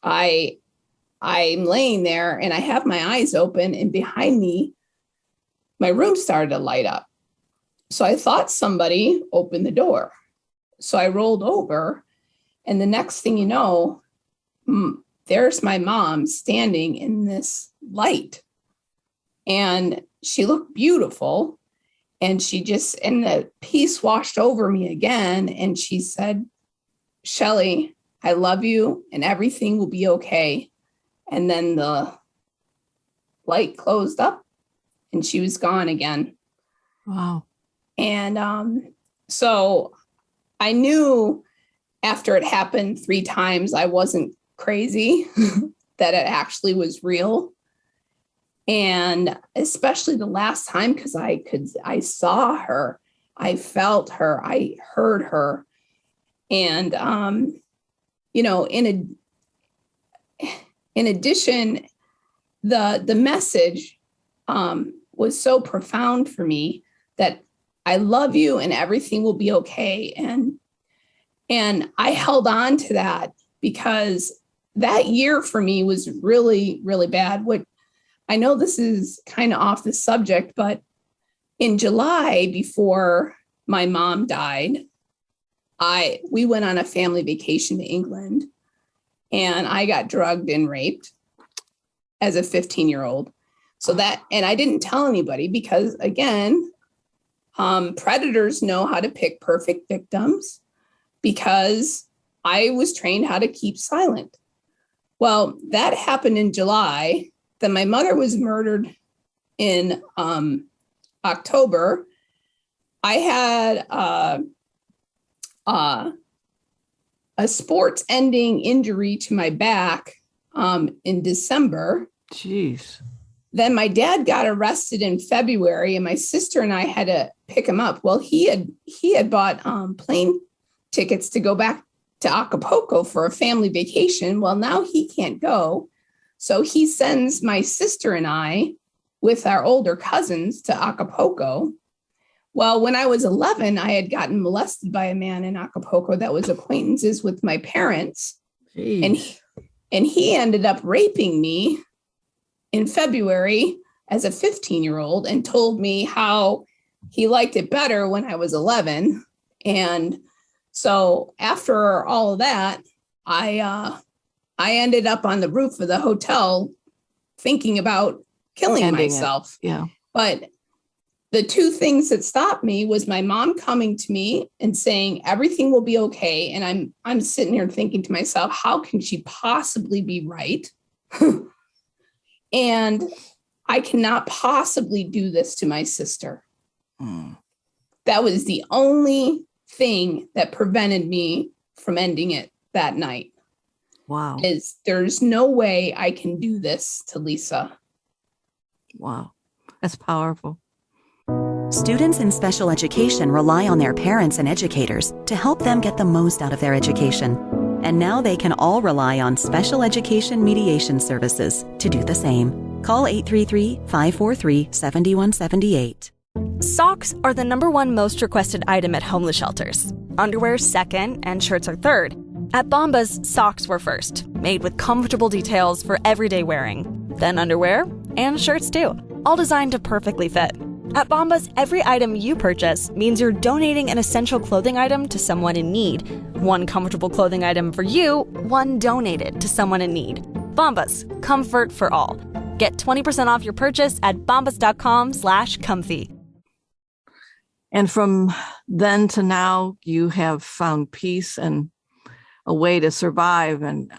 laying there, and I have my eyes open, and behind me, my room started to light up. So I thought somebody opened the door. So I rolled over, and the next thing you know, there's my mom standing in this light, and she looked beautiful. And and the peace washed over me again. And she said, Shelley, I love you and everything will be okay. And then the light closed up and she was gone again. Wow. And so I knew after it happened 3 times, I wasn't crazy, that it actually was real. And especially the last time, because I saw her, I felt her, I heard her. And, in addition, the message was so profound for me that I love you and everything will be okay. And I held on to that because that year for me was really, really bad. I know this is kind of off the subject, but in July, before my mom died, we went on a family vacation to England, and I got drugged and raped as a 15-year-old. And I didn't tell anybody because, again, predators know how to pick perfect victims because I was trained how to keep silent. Well, that happened in July. Then my mother was murdered in October. I had a sports ending injury to my back in December. Jeez. Then my dad got arrested in February, and my sister and I had to pick him up. Well, he had bought plane tickets to go back to Acapulco for a family vacation. Well, now he can't go. So he sends my sister and I with our older cousins to Acapulco. Well, when I was 11, I had gotten molested by a man in Acapulco that was acquaintances with my parents. Jeez. And he ended up raping me in February as a 15-year-old and told me how he liked it better when I was 11. And so after all of that, I ended up on the roof of the hotel thinking about killing myself. Yeah. But the 2 things that stopped me was my mom coming to me and saying, everything will be okay. And I'm sitting here thinking to myself, how can she possibly be right? And I cannot possibly do this to my sister. That was the only thing that prevented me from ending it that night. Wow. There's no way I can do this to Lisa. Wow. That's powerful. Students in special education rely on their parents and educators to help them get the most out of their education. And now they can all rely on special education mediation services to do the same. Call 833-543-7178. Socks are the #1 most requested item at homeless shelters. Underwear second, and shirts are third. At Bombas, socks were first, made with comfortable details for everyday wearing. Then underwear, and shirts too, all designed to perfectly fit. At Bombas, every item you purchase means you're donating an essential clothing item to someone in need. One comfortable clothing item for you, one donated to someone in need. Bombas, comfort for all. Get 20% off your purchase at bombas.com/comfy. And from then to now, you have found peace and a way to survive. And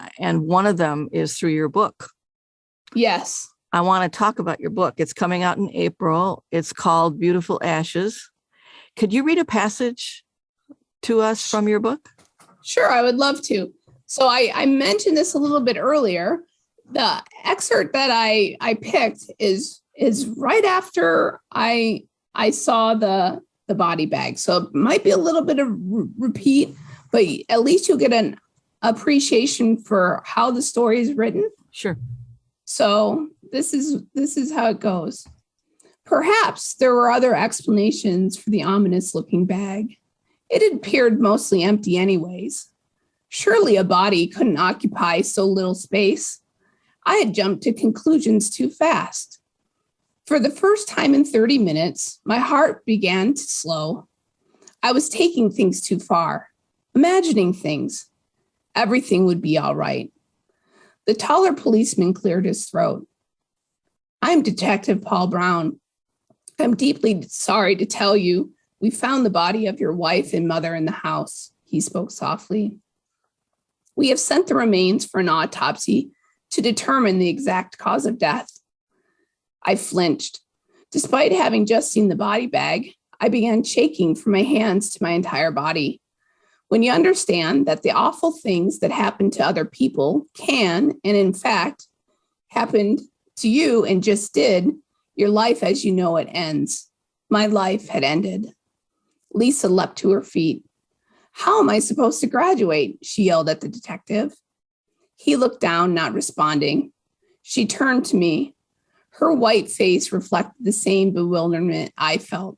one of them is through your book. Yes. I want to talk about your book. It's coming out in April. It's called Beautiful Ashes. Could you read a passage to us from your book? Sure, I would love to. So I mentioned this a little bit earlier. The excerpt that I picked is right after I saw the body bag. So it might be a little bit of repeat, but at least you'll get an appreciation for how the story is written. Sure. So this is how it goes. Perhaps there were other explanations for the ominous looking bag. It had appeared mostly empty anyways. Surely a body couldn't occupy so little space. I had jumped to conclusions too fast. For the first time in 30 minutes, my heart began to slow. I was taking things too far. imagining things. Everything would be all right. The taller policeman cleared his throat. I'm Detective Paul Brown. I'm deeply sorry to tell you we found the body of your wife and mother in the house, he spoke softly. We have sent the remains for an autopsy to determine the exact cause of death. I flinched. Despite having just seen the body bag, I began shaking from my hands to my entire body. When you understand that the awful things that happen to other people can, and in fact, happened to you and just did, your life as you know it ends. My life had ended. Lisa leapt to her feet. How am I supposed to graduate? She yelled at the detective. He looked down, not responding. She turned to me. Her white face reflected the same bewilderment I felt,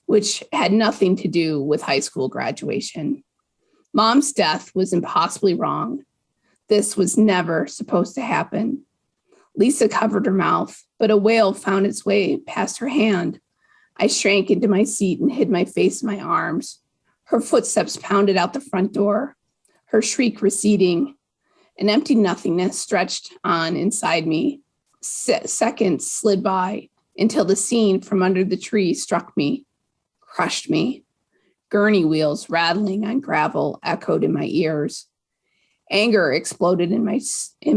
which had nothing to do with high school graduation. Mom's death was impossibly wrong. This was never supposed to happen. Lisa covered her mouth, but a wail found its way past her hand. I shrank into my seat and hid my face in my arms. Her footsteps pounded out the front door, her shriek receding. An empty nothingness stretched on inside me. Seconds slid by until the scene from under the tree struck me, crushed me. Gurney wheels rattling on gravel echoed in my ears. Anger exploded in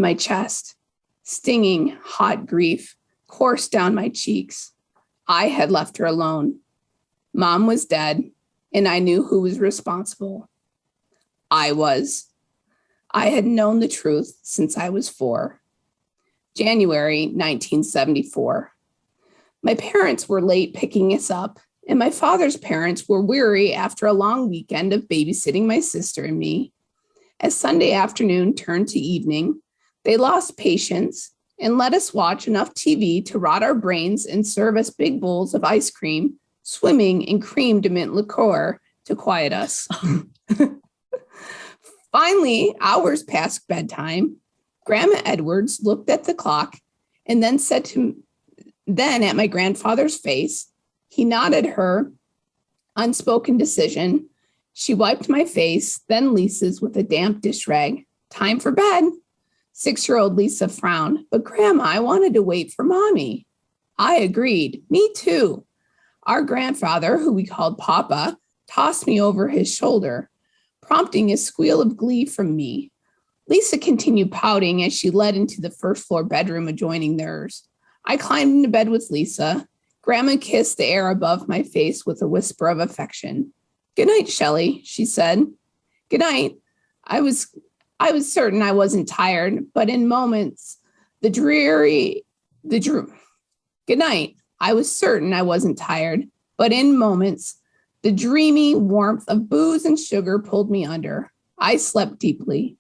my chest. Stinging, hot grief coursed down my cheeks. I had left her alone. Mom was dead, and I knew who was responsible. I was. I had known the truth since I was 4. January 1974. My parents were late picking us up, and my father's parents were weary after a long weekend of babysitting my sister and me. As Sunday afternoon turned to evening, they lost patience and let us watch enough TV to rot our brains and serve us big bowls of ice cream, swimming in cream de mint liqueur to quiet us. Finally, hours past bedtime, Grandma Edwards looked at the clock and then at my grandfather's face. He nodded her unspoken decision. She wiped my face, then Lisa's with a damp dish rag. Time for bed. 6-year-old Lisa frowned, but Grandma, I wanted to wait for Mommy. I agreed. Me too. Our grandfather, who we called Papa, tossed me over his shoulder, prompting a squeal of glee from me. Lisa continued pouting as she led into the first floor bedroom adjoining theirs. I climbed into bed with Lisa. Grandma kissed the air above my face with a whisper of affection. Good night, Shelley, she said. Good night. I was certain I wasn't tired, but in moments, Good night. I was certain I wasn't tired, but in moments, the dreamy warmth of booze and sugar pulled me under. I slept deeply.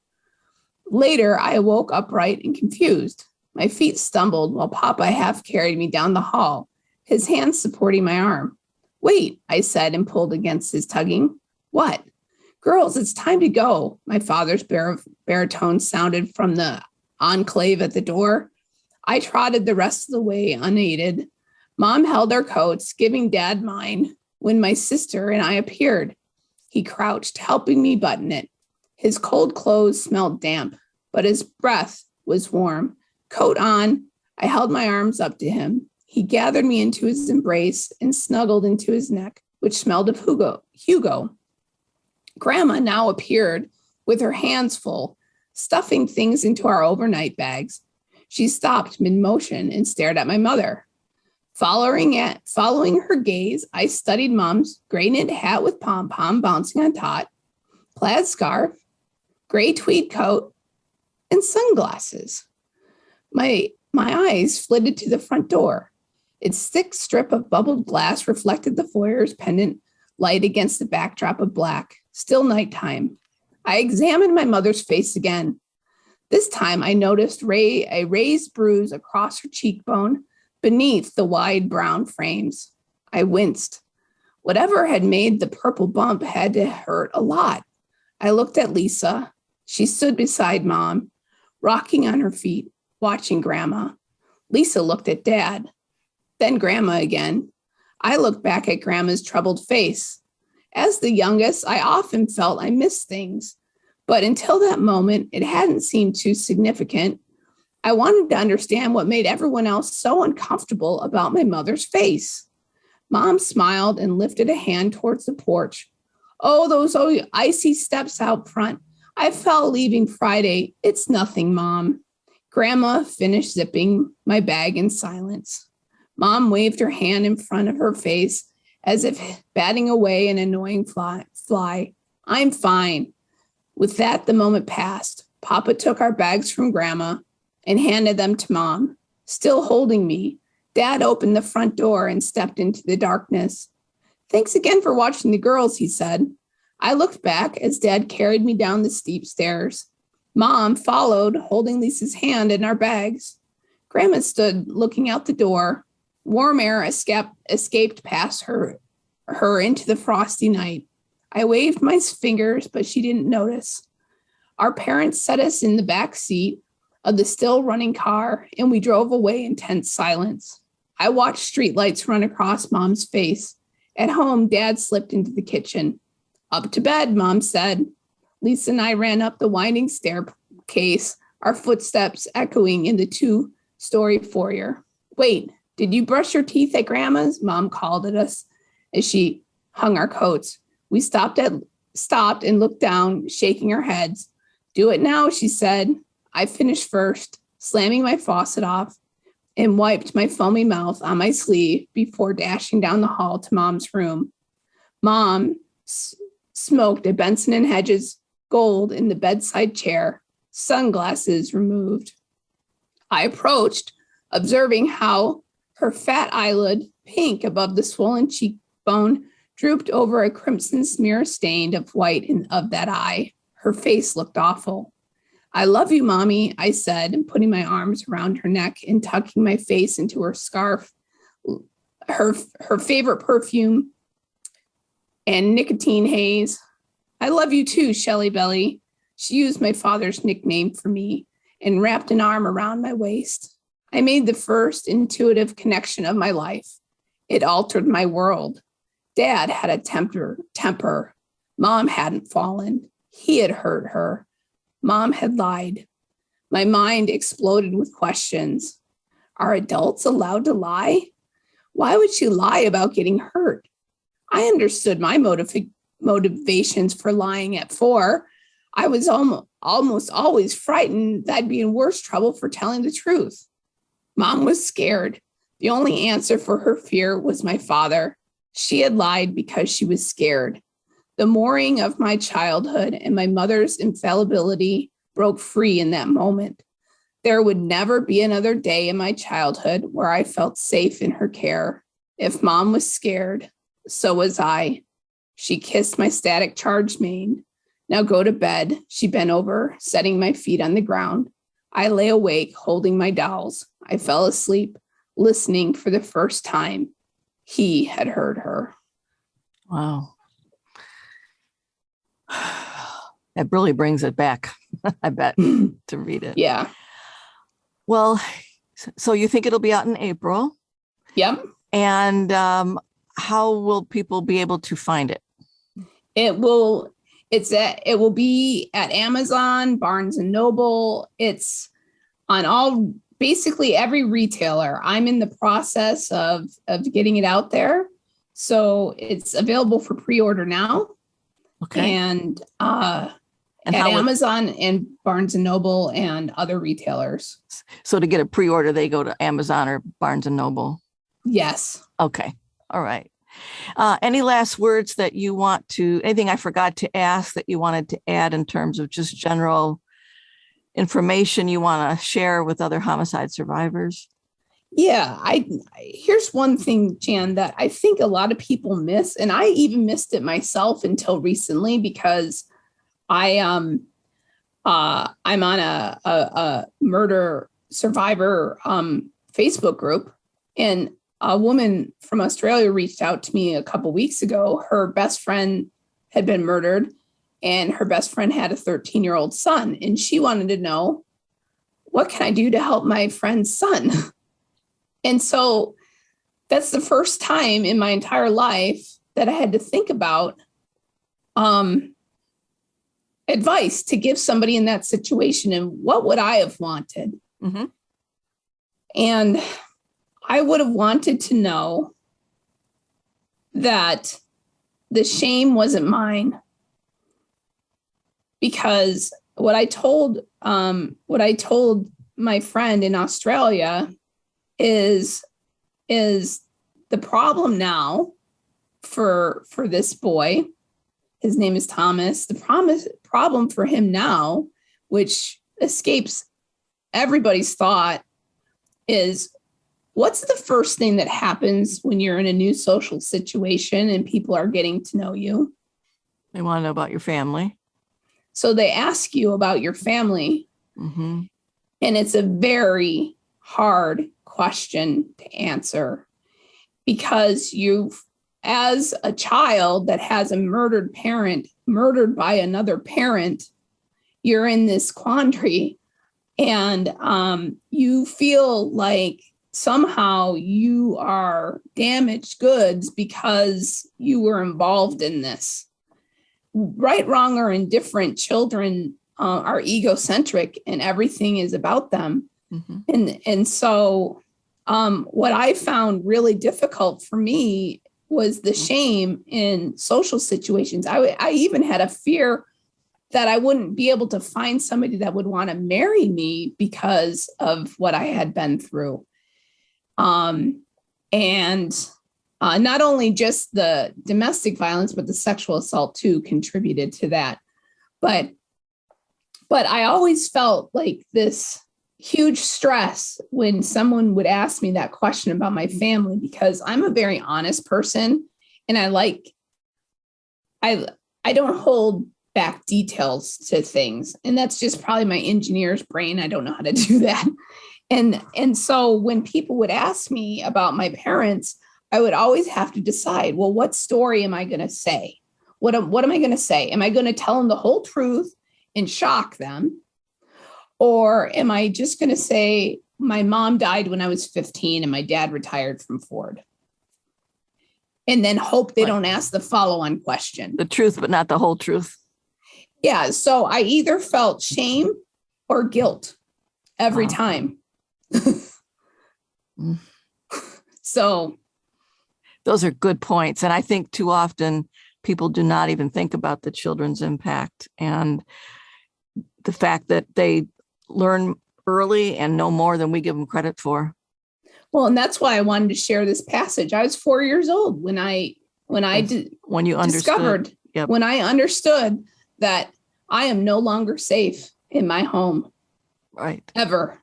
Later, I awoke upright and confused. My feet stumbled while Papa half carried me down the hall, his hands supporting my arm. Wait, I said and pulled against his tugging. What? Girls, it's time to go. My father's baritone sounded from the enclave at the door. I trotted the rest of the way unaided. Mom held our coats, giving Dad mine, when my sister and I appeared. He crouched, helping me button it. His cold clothes smelled damp, but his breath was warm. Coat on, I held my arms up to him. He gathered me into his embrace and snuggled into his neck, which smelled of Hugo. Grandma now appeared with her hands full, stuffing things into our overnight bags. She stopped mid-motion and stared at my mother. Following her gaze, I studied Mom's gray knit hat with pom-pom bouncing on top, plaid scarf, gray tweed coat, and sunglasses. My eyes flitted to the front door. Its thick strip of bubbled glass reflected the foyer's pendant light against the backdrop of black. Still nighttime. I examined my mother's face again. This time I noticed a raised bruise across her cheekbone beneath the wide brown frames. I winced. Whatever had made the purple bump had to hurt a lot. I looked at Lisa. She stood beside Mom, rocking on her feet, watching Grandma. Lisa looked at Dad, then Grandma again. I looked back at Grandma's troubled face. As the youngest, I often felt I missed things, but until that moment, it hadn't seemed too significant. I wanted to understand what made everyone else so uncomfortable about my mother's face. Mom smiled and lifted a hand towards the porch. Oh, those icy steps out front. I fell leaving Friday. It's nothing, Mom. Grandma finished zipping my bag in silence. Mom waved her hand in front of her face as if batting away an annoying fly. I'm fine. With that, the moment passed. Papa took our bags from Grandma and handed them to Mom. Still holding me, Dad opened the front door and stepped into the darkness. Thanks again for watching the girls, he said. I looked back as Dad carried me down the steep stairs. Mom followed, holding Lisa's hand in our bags. Grandma stood looking out the door. Warm air escaped past her into the frosty night. I waved my fingers, but she didn't notice. Our parents set us in the back seat of the still running car, and we drove away in tense silence. I watched streetlights run across Mom's face. At home, Dad slipped into the kitchen. Up to bed, Mom said. Lisa and I ran up the winding staircase, our footsteps echoing in the 2-story foyer. Wait, did you brush your teeth at Grandma's? Mom called at us as she hung our coats. We stopped and looked down, shaking our heads. Do it now, she said. I finished first, slamming my faucet off, and wiped my foamy mouth on my sleeve before dashing down the hall to Mom's room. Mom smoked a Benson & Hedges Gold in the bedside chair, sunglasses removed. I approached, observing how her fat eyelid, pink above the swollen cheekbone, drooped over a crimson smear stained of white of that eye. Her face looked awful. I love you, Mommy, I said, putting my arms around her neck and tucking my face into her scarf, her favorite perfume and nicotine haze. I love you too, Shelley Belly. She used my father's nickname for me and wrapped an arm around my waist. I made the first intuitive connection of my life. It altered my world. Dad had a temper. Mom hadn't fallen. He had hurt her. Mom had lied. My mind exploded with questions. Are adults allowed to lie? Why would she lie about getting hurt? I understood my motivations for lying at 4. I was almost always frightened that I'd be in worse trouble for telling the truth. Mom was scared. The only answer for her fear was my father. She had lied because she was scared. The mooring of my childhood and my mother's infallibility broke free in that moment. There would never be another day in my childhood where I felt safe in her care. If Mom was scared, so was I. She kissed my static charge mane. Now go to bed. She bent over, setting my feet on the ground. I lay awake, holding my dolls. I fell asleep, listening for the first time. He had heard her. Wow. That really brings it back, I bet, to read it. Yeah. Well, so you think it'll be out in April? Yep. And how will people be able to find it? It will be at Amazon, Barnes and Noble. It's on basically every retailer. I'm in the process of getting it out there. So it's available for pre-order now. Okay. And at Amazon and Barnes and Noble and other retailers. So to get a pre-order, they go to Amazon or Barnes and Noble? Yes. Okay. All right. Any last words that you want to, anything I forgot to ask that you wanted to add in terms of just general information you want to share with other homicide survivors? Yeah, here's one thing, Jan, that I think a lot of people miss, and I even missed it myself until recently because I'm on a murder survivor Facebook group, and a woman from Australia reached out to me a couple weeks ago. Her best friend had been murdered, and her best friend had a 13-year-old son, and she wanted to know, what can I do to help my friend's son? And so that's the first time in my entire life that I had to think about advice to give somebody in that situation, and what would I have wanted? Mm-hmm. And I would have wanted to know that the shame wasn't mine, because what I told my friend in Australia is the problem now for this boy. His name is Thomas. The problem for him now, which escapes everybody's thought, is what's the first thing that happens when you're in a new social situation and people are getting to know you? They want to know about your family. So they ask you about your family. Mm-hmm. And it's a very hard question to answer, because as a child that has a murdered parent, murdered by another parent, you're in this quandary, and you feel like somehow you are damaged goods because you were involved in this. Right, wrong, or indifferent, children are egocentric and everything is about them. Mm-hmm. And so what I found really difficult for me was the shame in social situations. I even had a fear that I wouldn't be able to find somebody that would want to marry me because of what I had been through. Not only just the domestic violence, but the sexual assault too contributed to that. But I always felt like this huge stress when someone would ask me that question about my family, because I'm a very honest person, and I don't hold back details to things. And that's just probably my engineer's brain. I don't know how to do that. And so when people would ask me about my parents, I would always have to decide, well, what story am I going to say? What am I going to say? Am I going to tell them the whole truth and shock them? Or am I just going to say, my mom died when I was 15 and my dad retired from Ford? And then hope they don't ask the follow-on question. The truth, but not the whole truth. Yeah. So I either felt shame or guilt every time. So those are good points. And I think too often people do not even think about the children's impact and the fact that they learn early and know more than we give them credit for. Well, and that's why I wanted to share this passage. I was 4 years old when I discovered, yep. When I understood that I am no longer safe in my home. Right. Ever.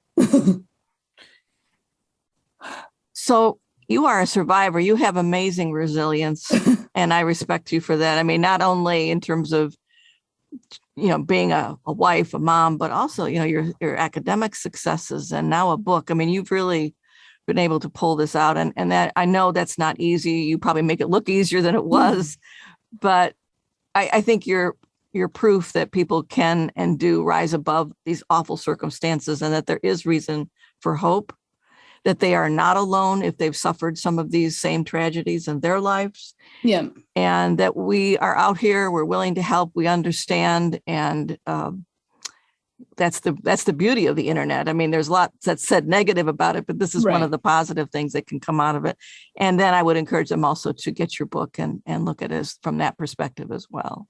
So you are a survivor. You have amazing resilience, and I respect you for that. I mean, not only in terms of, being a wife, a mom, but also, your academic successes and now a book. I mean, you've really been able to pull this out, and that, I know that's not easy. You probably make it look easier than it was, but I think you're proof that people can and do rise above these awful circumstances, and that there is reason for hope, that they are not alone if they've suffered some of these same tragedies in their lives. Yeah. And that we are out here, we're willing to help, we understand. And that's the beauty of the internet. I mean, there's lots that's said negative about it, but this is one of the positive things that can come out of it. And then I would encourage them also to get your book and look at it from that perspective as well.